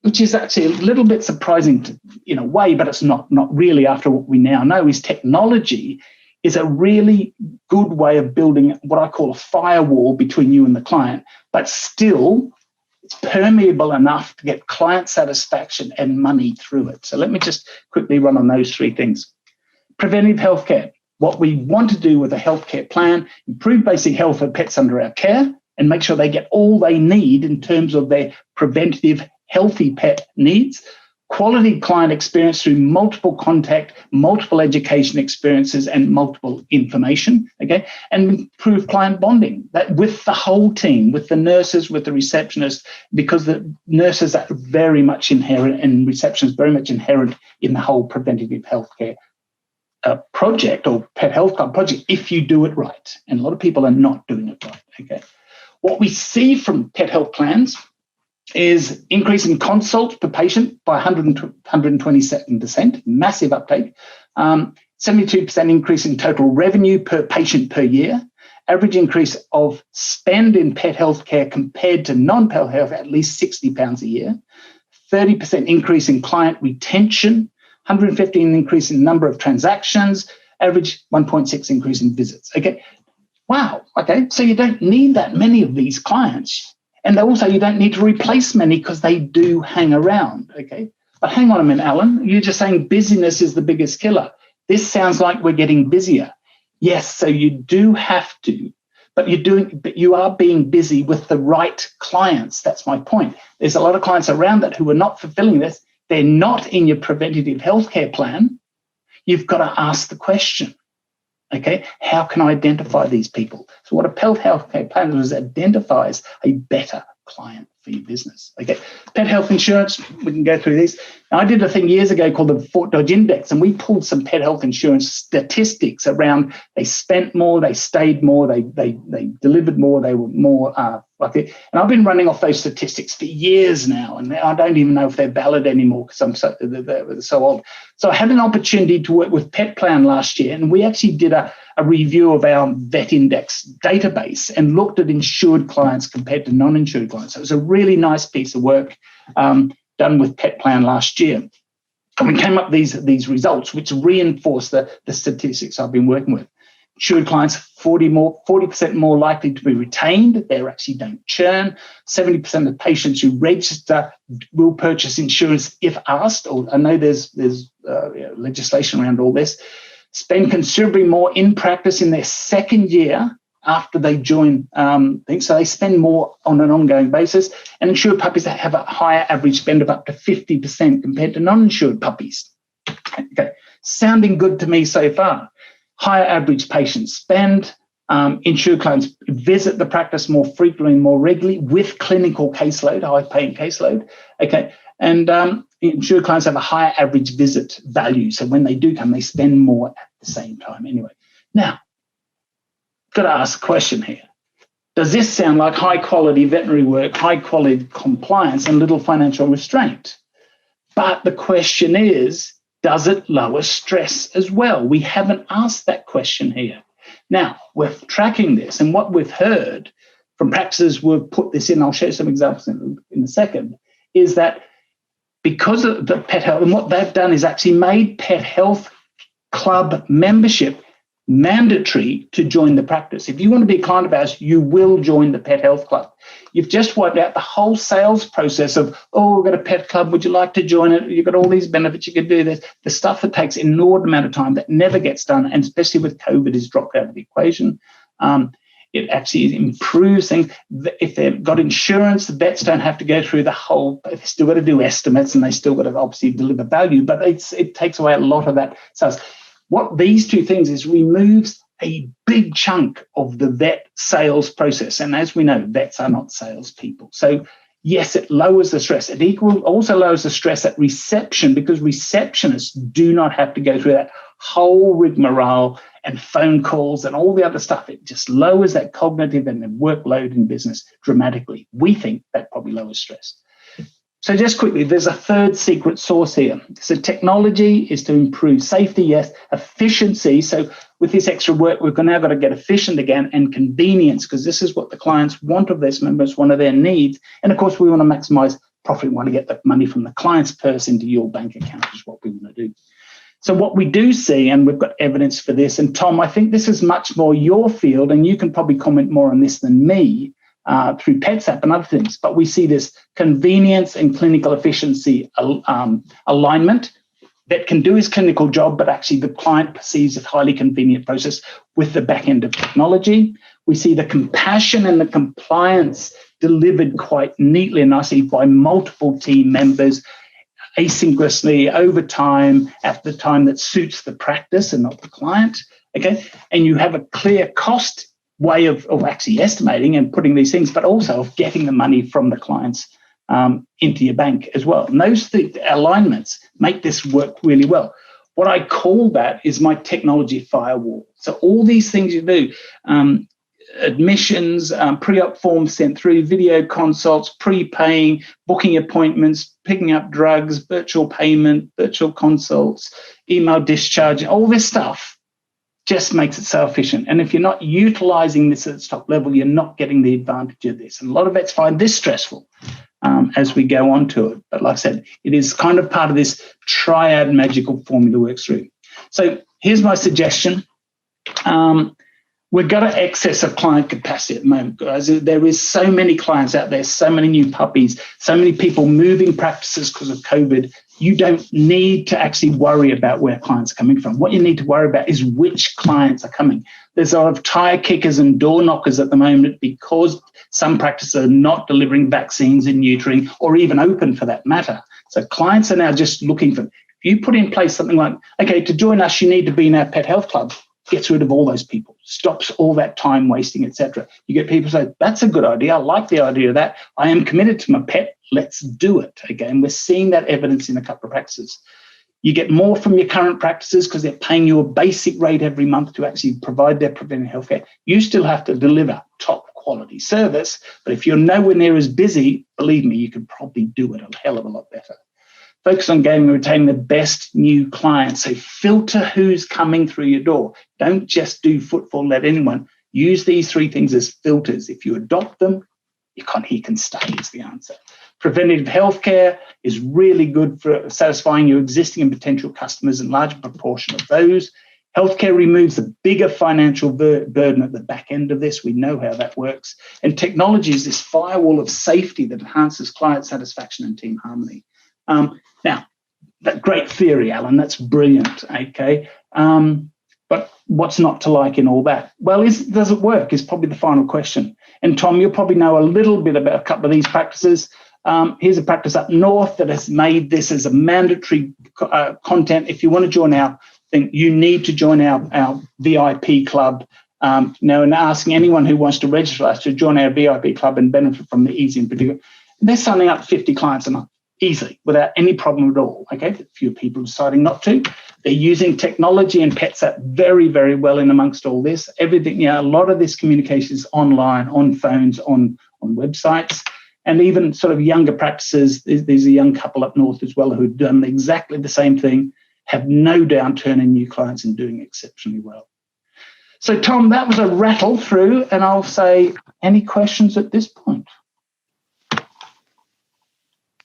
which is actually a little bit surprising in a way, but it's not really after what we now know, is technology is a really good way of building what I call a firewall between you and the client, but still it's permeable enough to get client satisfaction and money through it. So let me just quickly run on those three things. Preventive healthcare. What we want to do with a healthcare plan, improve basic health of pets under our care and make sure they get all they need in terms of their preventative healthy pet needs, quality client experience through multiple contact, multiple education experiences and multiple information, okay, and improve client bonding that with the whole team, with the nurses, with the receptionists, because the nurses are very much inherent and receptionists very much inherent in the whole preventative healthcare project or pet health club project if you do it right. And a lot of people are not doing it right, okay. What we see from pet health plans is increase in consults per patient by 127%, massive uptake, 72% increase in total revenue per patient per year, average increase of spend in pet health care compared to non-pet health at least £60 a year, 30% increase in client retention, 115 increase in number of transactions, average 1.6 increase in visits. Okay, wow, okay, so you don't need that many of these clients. And also you don't need to replace many because they do hang around, okay? But hang on a minute, Alan, you're just saying busyness is the biggest killer. This sounds like we're getting busier. Yes, so you do have to, but you are being busy with the right clients. That's my point. There's a lot of clients around that who are not fulfilling this. They're not in your preventative healthcare plan. You've got to ask the question, Okay, how can I identify these people? So what a pet healthcare plan does is identifies a better client for your business. Okay, pet health insurance, we can go through these. Now, I did a thing years ago called the Fort Dodge Index, and we pulled some pet health insurance statistics around they spent more, they stayed more, they delivered more, they were more like it. And I've been running off those statistics for years now, and I don't even know if they're valid anymore because they're so old. So I had an opportunity to work with Pet Plan last year, and we actually did a review of our vet index database and looked at insured clients compared to non-insured clients. So it was a really nice piece of work done with Pet Plan last year. And we came up with these results, which reinforce the statistics I've been working with. Insured clients, 40% more likely to be retained. They actually don't churn. 70% of patients who register will purchase insurance if asked. Or I know there's legislation around all this. Spend considerably more in practice in their second year after they join things. So they spend more on an ongoing basis. And insured puppies have a higher average spend of up to 50% compared to non-insured puppies. Okay, sounding good to me so far. Higher average patient spend. Insured clients visit the practice more frequently and more regularly with clinical caseload, high-paying caseload. Okay, and insured clients have a higher average visit value. So when they do come, they spend more at the same time anyway. Now, got to ask a question here. Does this sound like high-quality veterinary work, high-quality compliance, and little financial restraint? But the question is, does it lower stress as well? We haven't asked that question here. Now, we're tracking this, and what we've heard from practices, we've put this in, I'll show you some examples in a second, is that because of the pet health, and what they've done is actually made pet health club membership mandatory to join the practice. If you want to be a client of ours, you will join the Pet Health Club. You've just wiped out the whole sales process of, oh, we've got a pet club, would you like to join it? You've got all these benefits, you could do this. The stuff that takes an inordinate amount of time that never gets done, and especially with COVID, is dropped out of the equation. It actually improves things. If they've got insurance, the vets don't have to go through the whole, they've still got to do estimates and they still got to obviously deliver value, but it takes away a lot of that sales. What these two things is removes a big chunk of the vet sales process. And as we know, vets are not salespeople. So yes, it lowers the stress. It also lowers the stress at reception because receptionists do not have to go through that whole rigmarole and phone calls and all the other stuff. It just lowers that cognitive and the workload in business dramatically. We think that probably lowers stress. So just quickly, there's a third secret sauce here. So technology is to improve safety, yes, efficiency. So with this extra work, we've now got to get efficient again, and convenience, because this is what the clients want of this member. It's one of their needs. And of course, we want to maximize profit. We want to get the money from the client's purse into your bank account is what we want to do. So what we do see, and we've got evidence for this, and Tom, I think this is much more your field, and you can probably comment more on this than me, through PetsApp and other things, but we see this convenience and clinical efficiency alignment that can do his clinical job, but actually the client perceives a highly convenient process with the back end of technology. We see the compassion and the compliance delivered quite neatly and nicely by multiple team members, asynchronously over time at the time that suits the practice and not the client. Okay, and you have a clear cost way of actually estimating and putting these things, but also of getting the money from the clients into your bank as well. And those alignments make this work really well. What I call that is my technology firewall. So all these things you do, admissions, pre-op forms sent through, video consults, prepaying, booking appointments, picking up drugs, virtual payment, virtual consults, email discharge, all this stuff just makes it so efficient. And if you're not utilizing this at the top level, you're not getting the advantage of this. And a lot of vets find this stressful as we go on to it. But like I said, it is kind of part of this triad magical formula works through. So here's my suggestion. We've got an excess of client capacity at the moment, guys. There is so many clients out there, so many new puppies, so many people moving practices because of COVID. You don't need to actually worry about where clients are coming from. What you need to worry about is which clients are coming. There's a lot of tire kickers and door knockers at the moment because some practices are not delivering vaccines and neutering or even open for that matter. So clients are now just looking for, if you put in place something like, okay, to join us, you need to be in our pet health club. gets rid of all those people, stops all that time wasting, etc. You get people say, that's a good idea. I like the idea of that. I am committed to my pet. Let's do it. Again, we're seeing that evidence in a couple of practices. You get more from your current practices because they're paying you a basic rate every month to actually provide their preventive healthcare. You still have to deliver top quality service, but if you're nowhere near as busy, believe me, you could probably do it a hell of a lot better. Focus on gaining and retaining the best new clients. So filter who's coming through your door. Don't just do footfall, let anyone. Use these 3 things as filters. If you adopt them, he can stay is the answer. Preventative healthcare is really good for satisfying your existing and potential customers in a large proportion of those. Healthcare removes the bigger financial burden at the back end of this. We know how that works. And technology is this firewall of safety that enhances client satisfaction and team harmony. Now, that great theory, Alan, that's brilliant, okay? But what's not to like in all that? Well, does it work is probably the final question. And Tom, you'll probably know a little bit about a couple of these practices. Here's a practice up north that has made this as a mandatory content. If you want to join our thing, you need to join our VIP club. And asking anyone who wants to register us to join our VIP club and benefit from the easy and predictable. They're signing up 50 clients a month. Easily, without any problem at all, okay? A few people deciding not to. They're using technology and PetSat very, very well in amongst all this. Everything, a lot of this communication is online, on phones, on websites, and even sort of younger practices. There's a young couple up north as well who've done exactly the same thing, have no downturn in new clients and doing exceptionally well. So, Tom, that was a rattle through, and I'll say, any questions at this point?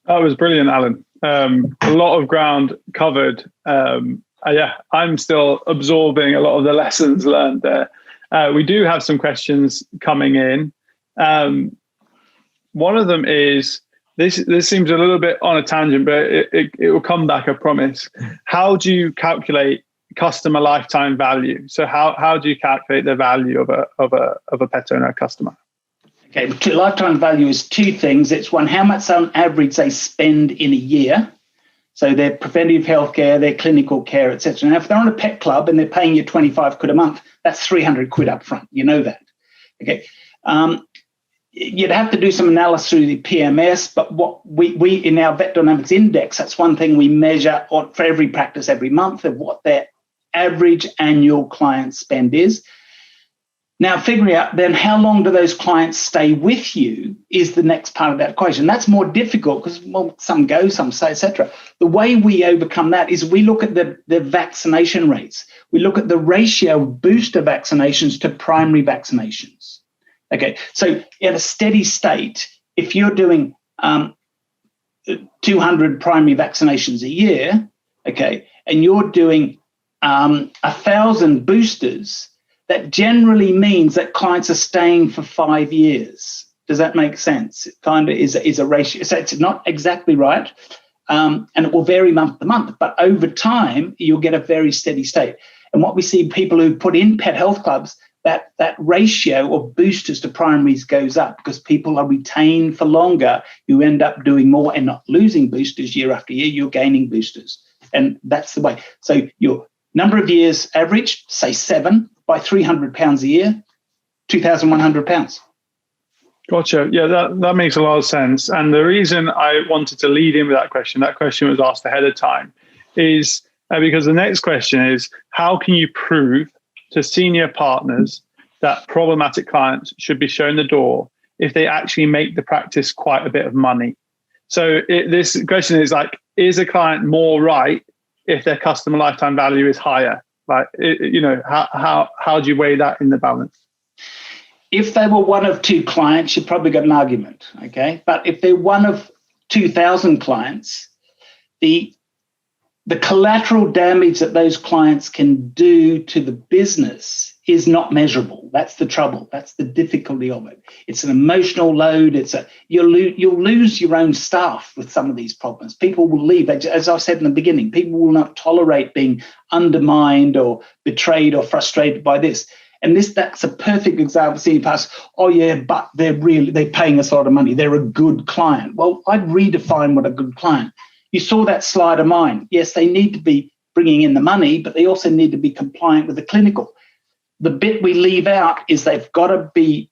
That was brilliant, Alan. A lot of ground covered. I'm still absorbing a lot of the lessons learned there. We do have some questions coming in. One of them is, this seems a little bit on a tangent, but it will come back, I promise. How do you calculate customer lifetime value? So how do you calculate the value of a pet owner customer? Okay, lifetime value is 2 things. It's one, how much on average they spend in a year. So their preventive healthcare, their clinical care, etc. Now, if they're on a pet club and they're paying you 25 quid a month, that's 300 quid up front. You know that. Okay. You'd have to do some analysis through the PMS, but what we in our Vet Dynamics Index, that's one thing we measure for every practice every month of what their average annual client spend is. Now, figuring out then how long do those clients stay with you is the next part of that equation. That's more difficult because, well, some go, some stay, etc. The way we overcome that is we look at the vaccination rates. We look at the ratio of booster vaccinations to primary vaccinations. Okay, so at a steady state, if you're doing 200 primary vaccinations a year, okay, and you're doing 1,000 boosters, that generally means that clients are staying for 5 years. Does that make sense? It kind of is a ratio. So it's not exactly right, and it will vary month to month. But over time, you'll get a very steady state. And what we see, people who put in pet health clubs, that ratio of boosters to primaries goes up because people are retained for longer. You end up doing more and not losing boosters year after year. You're gaining boosters. And that's the way. So your number of years average, say 7, by £300 a year, £2,100. Gotcha. Yeah, that makes a lot of sense. And the reason I wanted to lead in with that question was asked ahead of time, is because the next question is, how can you prove to senior partners that problematic clients should be shown the door if they actually make the practice quite a bit of money? So this question is like, is a client more right if their customer lifetime value is higher? Like, how do you weigh that in the balance? If they were one of 2 clients, you probably got an argument, okay? But if they're one of 2,000 clients, the collateral damage that those clients can do to the business is not measurable. That's the trouble. That's the difficulty of it. It's an emotional load. You'll lose your own staff with some of these problems. People will leave. As I said in the beginning, people will not tolerate being undermined or betrayed or frustrated by this. And that's a perfect example of seeing past, oh yeah, but they're paying us a lot of money. They're a good client. Well, I'd redefine what a good client. You saw that slide of mine. Yes, they need to be bringing in the money, but they also need to be compliant with the clinical. the bit we leave out is they've got to be,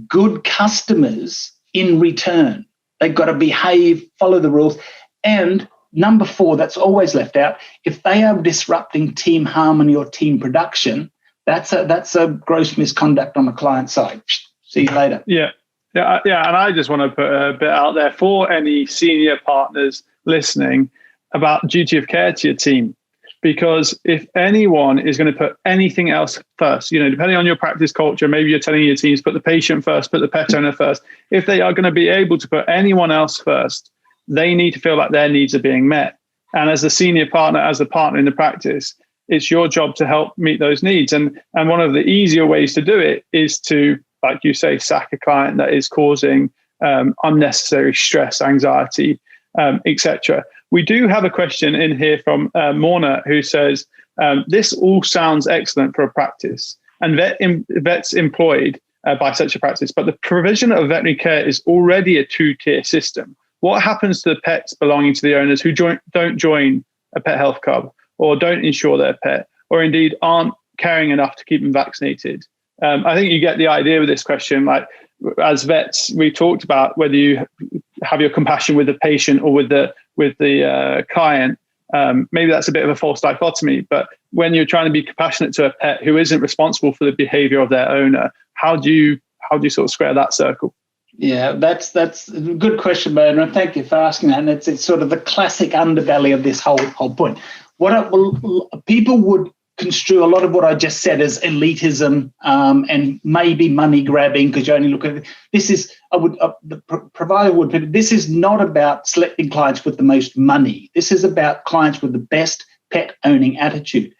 good customers in return. They've got to behave, follow the rules. And number 4, that's always left out. If they are disrupting team harmony or team production, that's a gross misconduct on the client side. See you later. Yeah. And I just want to put a bit out there for any senior partners listening about duty of care to your team. Because if anyone is going to put anything else first, depending on your practice culture, maybe you're telling your teams, put the patient first, put the pet owner first. If they are going to be able to put anyone else first, they need to feel like their needs are being met. And as the senior partner, as the partner in the practice, it's your job to help meet those needs. And one of the easier ways to do it is to, like you say, sack a client that is causing unnecessary stress, anxiety, etc. We do have a question in here from Morna, who says, this all sounds excellent for a practice and vets employed by such a practice, but the provision of veterinary care is already a 2-tier system. What happens to the pets belonging to the owners who don't join a pet health club or don't insure their pet, or indeed aren't caring enough to keep them vaccinated? I think you get the idea with this question. Like, as vets, we talked about whether you have your compassion with the patient or with the client. Maybe that's a bit of a false dichotomy, but when you're trying to be compassionate to a pet who isn't responsible for the behavior of their owner, how do you sort of square that circle? Yeah, that's a good question, Bernard, and thank you for asking that. And it's sort of the classic underbelly of this whole point. People would construe a lot of what I just said as elitism and maybe money grabbing, because you only look at it. The provider would put it, this is not about selecting clients with the most money. This is about clients with the best pet owning attitude.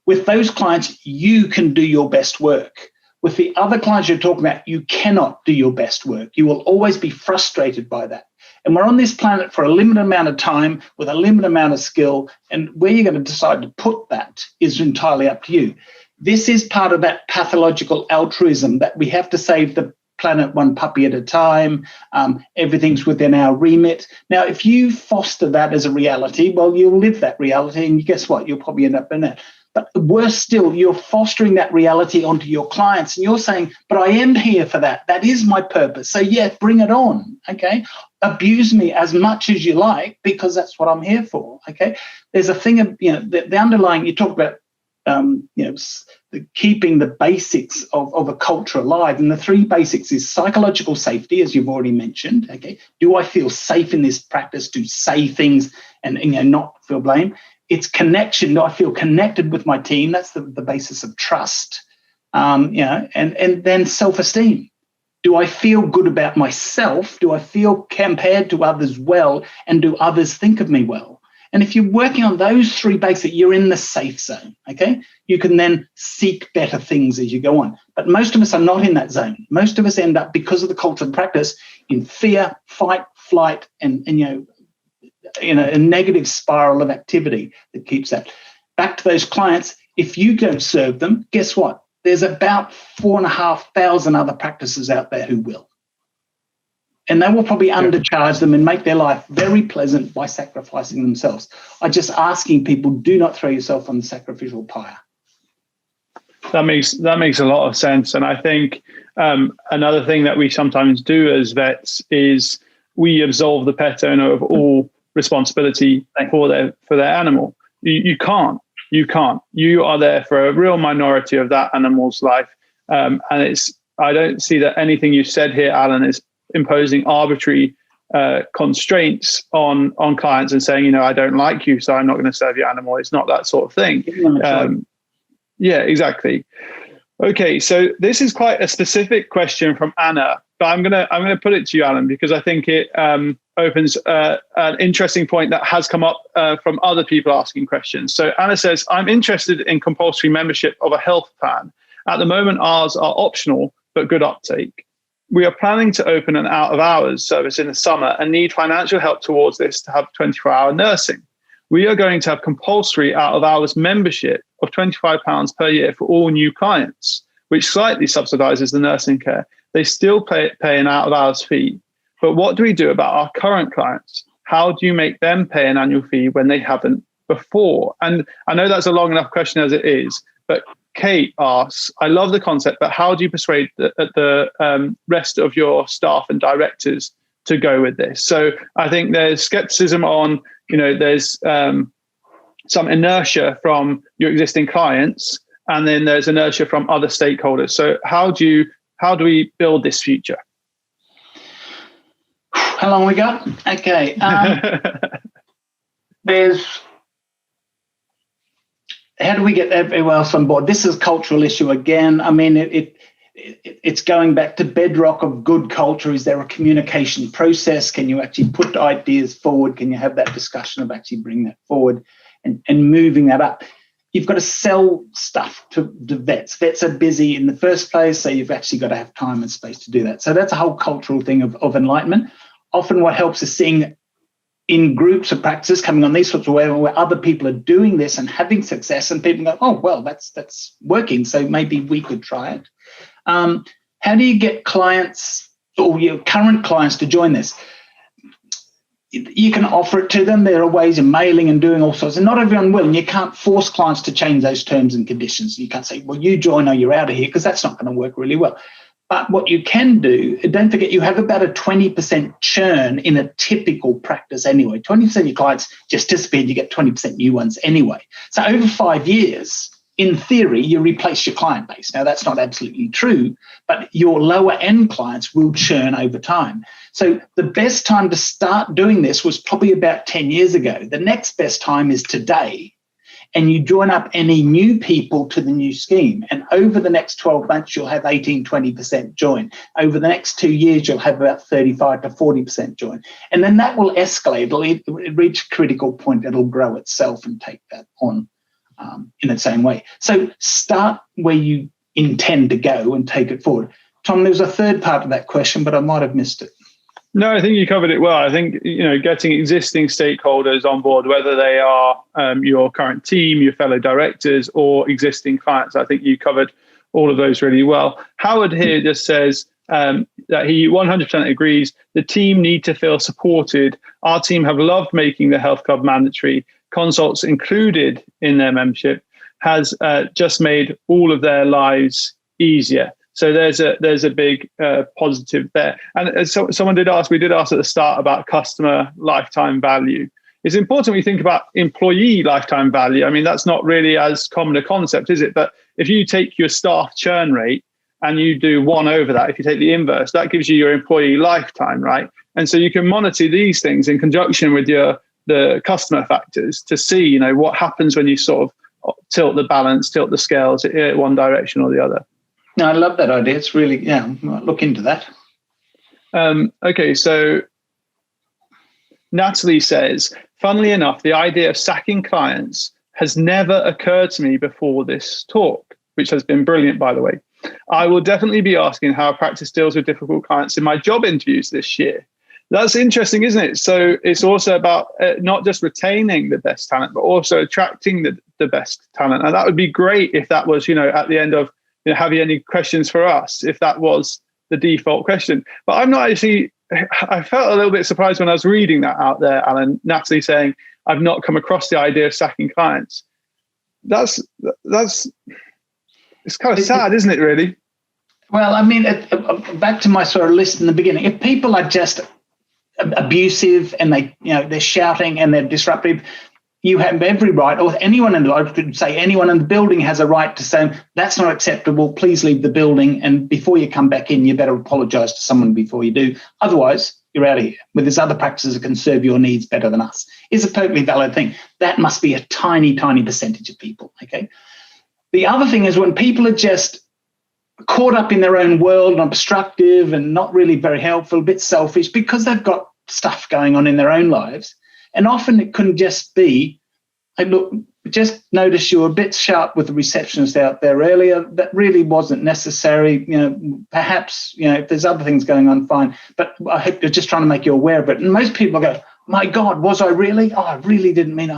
With those clients, you can do your best work. With the other clients you're talking about, you cannot do your best work. You will always be frustrated by that. And we're on this planet for a limited amount of time with a limited amount of skill, and where you're going to decide to put that is entirely up to you. This is part of that pathological altruism that we have to save the planet one puppy at a time. Everything's within our remit. Now, if you foster that as a reality, well, you'll live that reality, and guess what? You'll probably end up in that. But worse still, you're fostering that reality onto your clients, and you're saying, but I am here for that. That is my purpose. So yeah, bring it on, okay? Abuse me as much as you like, because that's what I'm here for, okay? There's a thing of, the underlying, you talk about, keeping the basics of a culture alive. And the 3 basics is psychological safety, as you've already mentioned, okay? Do I feel safe in this practice to say things and not feel blame? It's connection. Do I feel connected with my team? That's the basis of trust. And then self-esteem. Do I feel good about myself? Do I feel compared to others well? And do others think of me well? And if you're working on those 3 basics, you're in the safe zone, okay? You can then seek better things as you go on. But most of us are not in that zone. Most of us end up, because of the culture of practice, in fear, fight, flight, and a negative spiral of activity that keeps that. Back to those clients, if you don't serve them, guess what? There's about 4,500 other practices out there who will. And they will probably undercharge them and make their life very pleasant by sacrificing themselves. I'm just asking people, do not throw yourself on the sacrificial pyre. That makes a lot of sense. And I think another thing that we sometimes do as vets is we absolve the pet owner of all responsibility for their animal. You can't. You are there for a real minority of that animal's life. And I don't see that anything you said here, Alan, is imposing arbitrary constraints on clients and saying, I don't like you, so I'm not going to serve your animal. It's not that sort of thing. Yeah, exactly. Okay, so this is quite a specific question from Anna, but I'm gonna put it to you, Alan, because I think it opens an interesting point that has come up from other people asking questions. So Anna says, I'm interested in compulsory membership of a health plan. At the moment, ours are optional, but good uptake. We are planning to open an out-of-hours service in the summer and need financial help towards this to have 24-hour nursing. We are going to have compulsory out-of-hours membership of £25 per year for all new clients, which slightly subsidises the nursing care. They still pay an out-of-hours fee. But what do we do about our current clients? How do you make them pay an annual fee when they haven't before? And I know that's a long enough question as it is, but Kate asks, I love the concept, but how do you persuade the rest of your staff and directors to go with this? So I think there's skepticism on, there's some inertia from your existing clients, and then there's inertia from other stakeholders. So how do we build this future? How long we got? Okay. How do we get everyone else on board? This is a cultural issue again. I mean, it's going back to bedrock of good culture. Is there a communication process? Can you actually put ideas forward? Can you have that discussion of actually bringing that forward and moving that up? You've got to sell stuff to vets. Vets are busy in the first place, so you've actually got to have time and space to do that. So that's a whole cultural thing of enlightenment. Often what helps is seeing in groups of practices coming on these sorts of ways where other people are doing this and having success, and people go, oh, well, that's working, so maybe we could try it. How do you get clients or your current clients to join this? You can offer it to them. There are ways of mailing and doing all sorts, and not everyone will. And you can't force clients to change those terms and conditions. You can't say, well, you join or you're out of here, because that's not going to work really well. But what you can do, don't forget, you have about a 20% churn in a typical practice anyway. 20% of your clients just disappear, you get 20% new ones anyway. So over 5 years, in theory, you replace your client base. Now, that's not absolutely true, but your lower end clients will churn over time. So the best time to start doing this was probably about 10 years ago. The next best time is today. And you join up any new people to the new scheme. And over the next 12 months, you'll have 18, 20% join. Over the next 2 years, you'll have about 35 to 40% join. And then that will escalate. It'll reach a critical point. It'll grow itself and take that on in its own way. So start where you intend to go and take it forward. Tom, there was a third part of that question, but I might have missed it. No, I think you covered it well. I think, getting existing stakeholders on board, whether they are your current team, your fellow directors, or existing clients, I think you covered all of those really well. Howard here just says that he 100% agrees. The team need to feel supported. Our team have loved making the health club mandatory. Consults included in their membership has just made all of their lives easier. So there's a big positive there. And so someone did ask, we did ask at the start about customer lifetime value. It's important we think about employee lifetime value. I mean, that's not really as common a concept, is it? But if you take your staff churn rate and you do 1 over that, if you take the inverse, that gives you your employee lifetime, right? And so you can monitor these things in conjunction with the customer factors to see, what happens when you sort of tilt the balance, tilt the scales in one direction or the other. No, I love that idea. It's really, look into that. Okay, so Natalie says, funnily enough, the idea of sacking clients has never occurred to me before this talk, which has been brilliant, by the way. I will definitely be asking how practice deals with difficult clients in my job interviews this year. That's interesting, isn't it? So it's also about not just retaining the best talent, but also attracting the best talent. And that would be great if that was, at the end of, have you any questions for us, if that was the default question. But I'm not actually, I felt a little bit surprised when I was reading that out there, Alan. Natalie saying, I've not come across the idea of sacking clients. That's it's kind of sad, isn't it, really? Well, I mean, back to my sort of list in the beginning, if people are just abusive and they're shouting and they're disruptive, you have every right, or anyone in the, I could say anyone in the building has a right to say, that's not acceptable, please leave the building. And before you come back in, you better apologise to someone before you do. Otherwise, you're out of here. With there's other practices that can serve your needs better than us. It's a totally valid thing. That must be a tiny, tiny percentage of people, okay? The other thing is when people are just caught up in their own world and obstructive and not really very helpful, a bit selfish, because they've got stuff going on in their own lives. And often it can just be, hey, look, just notice you were a bit sharp with the receptionist out there earlier. That really wasn't necessary. Perhaps, if there's other things going on, fine. But I hope you're just trying to make you aware of it. And most people go, my God, was I really? Oh, I really didn't mean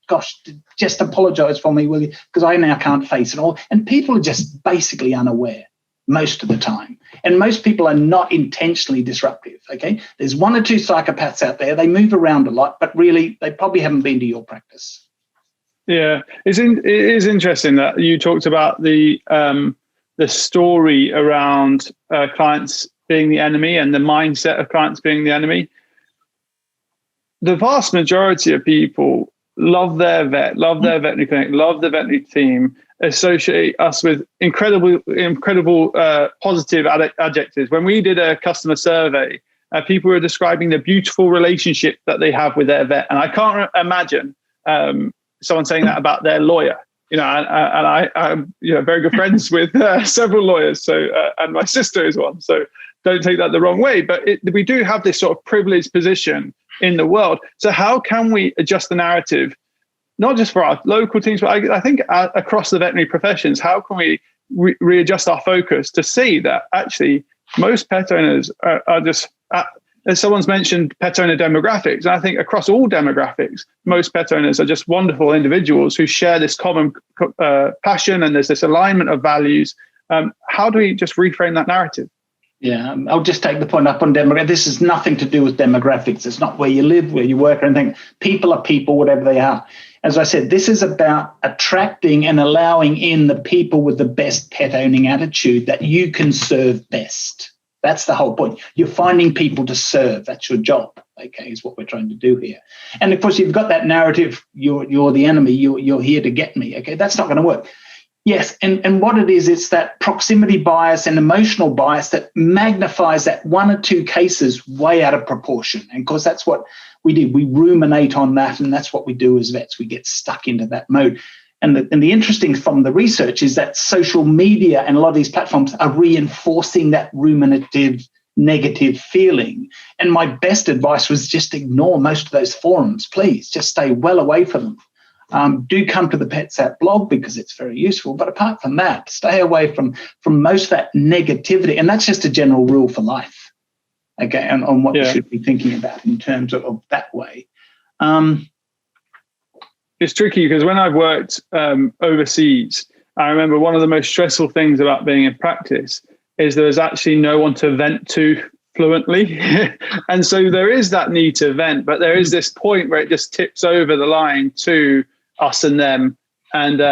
gosh, just apologise for me, will you? Because I now can't face it all. And people are just basically unaware most of the time. And most people are not intentionally disruptive, okay? There's 1 or 2 psychopaths out there. They move around a lot, but really they probably haven't been to your practice. Yeah, it is interesting that you talked about the story around clients being the enemy and the mindset of clients being the enemy. The vast majority of people love their vet, love their veterinary clinic, love the veterinary team, associate us with incredible positive adjectives. When we did a customer survey, people were describing the beautiful relationship that they have with their vet. And I can't imagine someone saying that about their lawyer. And I'm very good friends with several lawyers. So, and my sister is one. So don't take that the wrong way. But we do have this sort of privileged position in the world. So how can we adjust the narrative, not just for our local teams, but I think across the veterinary professions? How can we readjust our focus to see that actually most pet owners are just, as someone's mentioned, pet owner demographics. And I think across all demographics, most pet owners are just wonderful individuals who share this common passion, and there's this alignment of values. How do we just reframe that narrative? Yeah, I'll just take the point up on demographics. This has nothing to do with demographics. It's not where you live, where you work, or anything. People are people, whatever they are. As I said, this is about attracting and allowing in the people with the best pet owning attitude that you can serve best. That's the whole point. You're finding people to serve. That's your job, okay, is what we're trying to do here. And of course, you've got that narrative, you're the enemy, you're here to get me, okay? That's not going to work. Yes, and what it is, it's that proximity bias and emotional bias that magnifies that one or two cases way out of proportion. And of course, that's what we do. We ruminate on that, and that's what we do as vets. We get stuck into that mode. And the interesting from the research is that social media and a lot of these platforms are reinforcing that ruminative, negative feeling. And my best advice was just ignore most of those forums, please. Just stay well away from them. Do come to the PetSat blog because it's very useful. But apart from that, stay away from most of that negativity. And that's just a general rule for life, okay, and on what you should be thinking about in terms of that way. It's tricky because when I've worked overseas, I remember one of the most stressful things about being in practice is there's actually no one to vent to fluently. And so there is that need to vent, but there is this point where it just tips over the line to us and them. And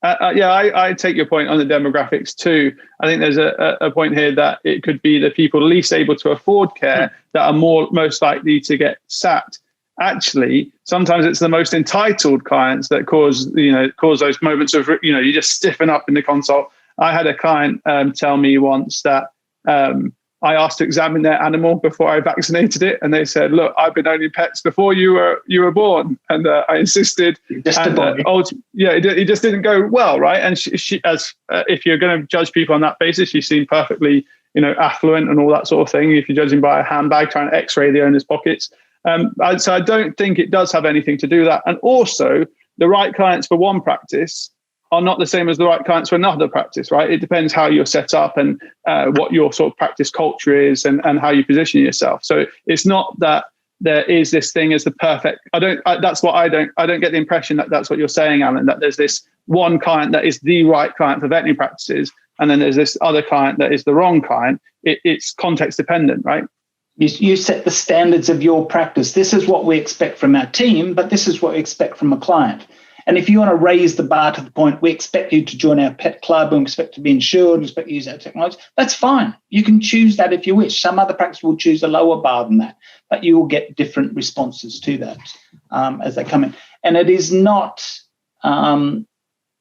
I take your point on the demographics too. I think there's a point here that it could be the people least able to afford care that are most likely to get sacked. Actually, sometimes it's the most entitled clients that cause those moments of, you just stiffen up in the consult. I had a client tell me once that I asked to examine their animal before I vaccinated it, and they said, "Look, I've been owning pets before you were born," and I insisted. It just didn't go well, right? And she if you're going to judge people on that basis, she seemed perfectly, affluent and all that sort of thing. If you're judging by a handbag trying to X-ray the owner's pockets, so I don't think it does have anything to do with that. And also, the right clients for one practice are not the same as the right clients for another practice, right? It depends how you're set up and what your sort of practice culture is and how you position yourself. So it's not that there is this thing as the perfect. I don't get the impression that that's what you're saying, Alan, that there's this one client that is the right client for veterinary practices, and then there's this other client that is the wrong client. It's context dependent, right? You set the standards of your practice. This is what we expect from our team, but this is what we expect from a client. And if you want to raise the bar to the point, we expect you to join our pet club and we expect to be insured, we expect to use our technology, that's fine. You can choose that if you wish. Some other practice will choose a lower bar than that, but you will get different responses to that as they come in. And it is not,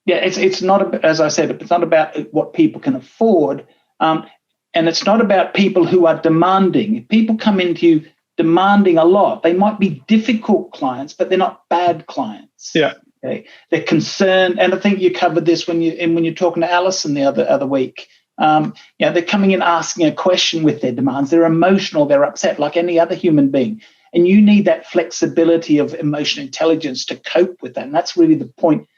it's not, as I said, it's not about what people can afford. And it's not about people who are demanding. If people come into you demanding a lot, they might be difficult clients, but they're not bad clients. Yeah. Okay. They're concerned, and I think you covered this when you're talking to Alison the other week. They're coming in asking a question with their demands. They're emotional. They're upset, like any other human being, and you need that flexibility of emotional intelligence to cope with that. And that's really the point.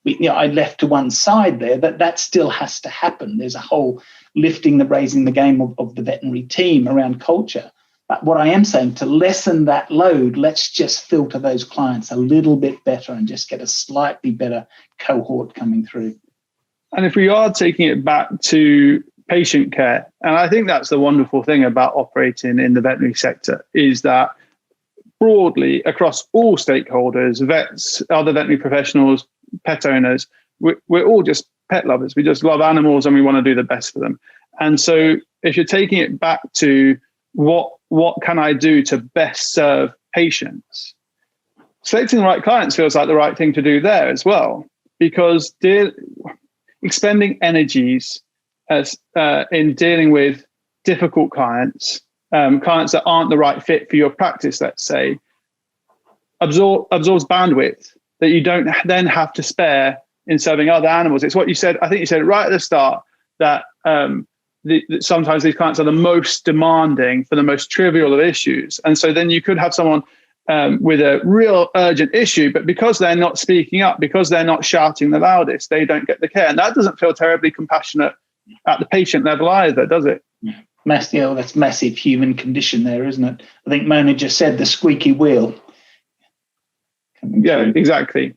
I left to one side there that still has to happen. There's a whole raising the game of the veterinary team around culture. But what I am saying, to lessen that load, let's just filter those clients a little bit better and just get a slightly better cohort coming through. And if we are taking it back to patient care, and I think that's the wonderful thing about operating in the veterinary sector, is that broadly across all stakeholders, vets, other veterinary professionals, pet owners, we're all just pet lovers. We just love animals and we want to do the best for them. And so if you're taking it back to what can I do to best serve patients, selecting the right clients feels like the right thing to do there as well, because expending energies in dealing with difficult clients, clients that aren't the right fit for your practice, let's say, absorbs bandwidth that you don't then have to spare in serving other animals. It's what you said. I think you said right at the start that sometimes these clients are the most demanding for the most trivial of issues. And so then you could have someone with a real urgent issue, but because they're not speaking up, because they're not shouting the loudest, they don't get the care. And that doesn't feel terribly compassionate at the patient level either, does it? That's massive human condition there, isn't it? I think Mona just said the squeaky wheel. Yeah, exactly.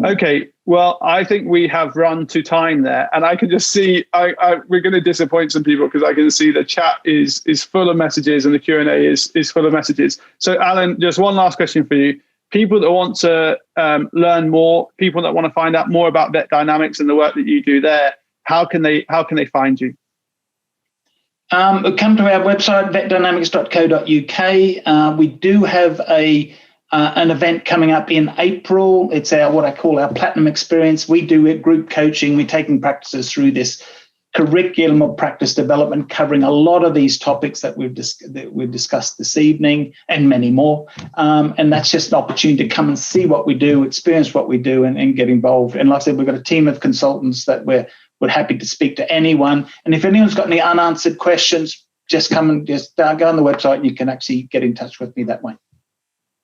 Okay, well, I think we have run to time there, and I can just see we're going to disappoint some people because I can see the chat is full of messages and the Q&A is full of messages. So, Alan, just one last question for you. People that want to learn more, people that want to find out more about Vet Dynamics and the work that you do there, how can they find you? Come to our website, vetdynamics.co.uk. We do have an event coming up in April. It's what I call our Platinum Experience. We do group coaching. We're taking practices through this curriculum of practice development, covering a lot of these topics that we've discussed this evening and many more. And that's just an opportunity to come and see what we do, experience what we do, and get involved. And like I said, we've got a team of consultants that we're happy to speak to anyone. And if anyone's got any unanswered questions, just come and just go on the website and you can actually get in touch with me that way.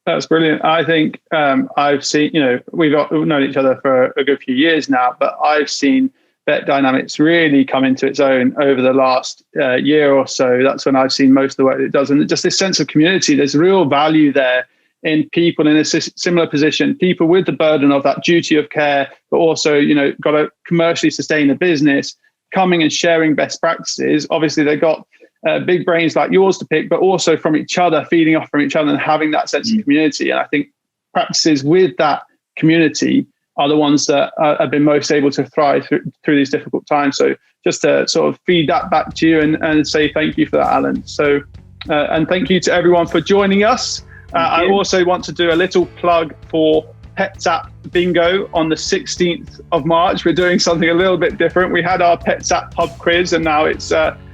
That's brilliant. I think I've seen, we've known each other for a good few years now, but I've seen Vet Dynamics really come into its own over the last year or so. That's when I've seen most of the work it does. And just this sense of community, there's real value there in people in a similar position, people with the burden of that duty of care, but also, got to commercially sustain a business, coming and sharing best practices. Obviously, they've got big brains like yours to pick, but also from each other, feeding off from each other and having that sense of community. And I think practices with that community are the ones that have been most able to thrive through these difficult times. So just to sort of feed that back to you and say thank you for that, Alan. So, and thank you to everyone for joining us. I also want to do a little plug for PetSat Bingo on the 16th of March. We're doing something a little bit different. We had our PetSat pub quiz, and now it's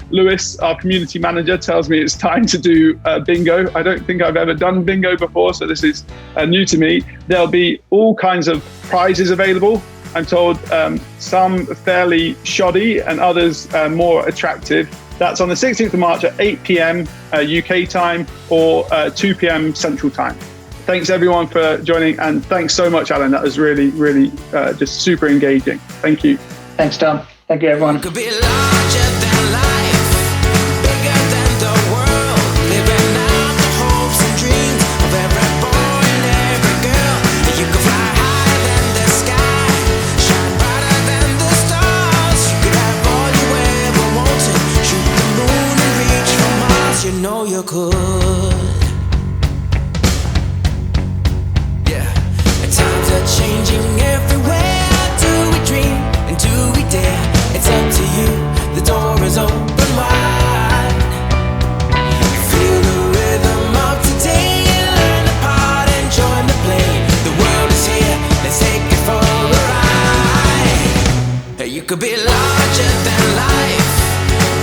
Lewis, our community manager, tells me it's time to do bingo. I don't think I've ever done bingo before, so this is new to me. There'll be all kinds of prizes available. I'm told some fairly shoddy and others more attractive. That's on the 16th of March at 8 p.m. UK time or 2 p.m. Central time. Thanks everyone for joining, and thanks so much, Alan. That was really, really just super engaging. Thank you. Thanks, Tom. Thank you, everyone. Could be larger than life, bigger than the world, living out the hopes and dreams of every boy and every girl. You could fly higher than the sky, shine brighter than the stars. You could have all you ever wanted, shoot the moon and reach for Mars. You know you could. Yeah, and times are changing everywhere. Do we dream and do we dare? It's up to you, the door is open wide. Feel the rhythm of today, learn the part and join the play. The world is here, let's take it for a ride. Hey, you could be larger than life,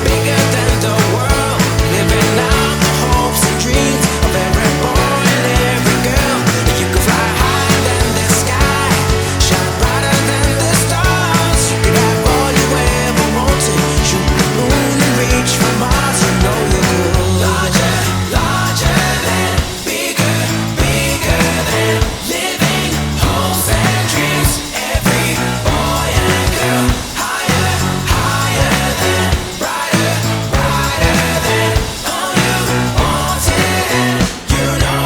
bigger than the world, living out the hopes and dreams of every boy and every girl. You could fly higher than the sky, shine brighter than the stars. You could have all you ever wanted, shoot the moon and reach for Mars. You know you could. Larger, larger than, bigger, bigger than, living hopes and dreams. Every boy and girl, higher, higher than, brighter, brighter than, all you wanted, and you know.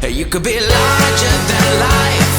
Hey, you could be larger than life,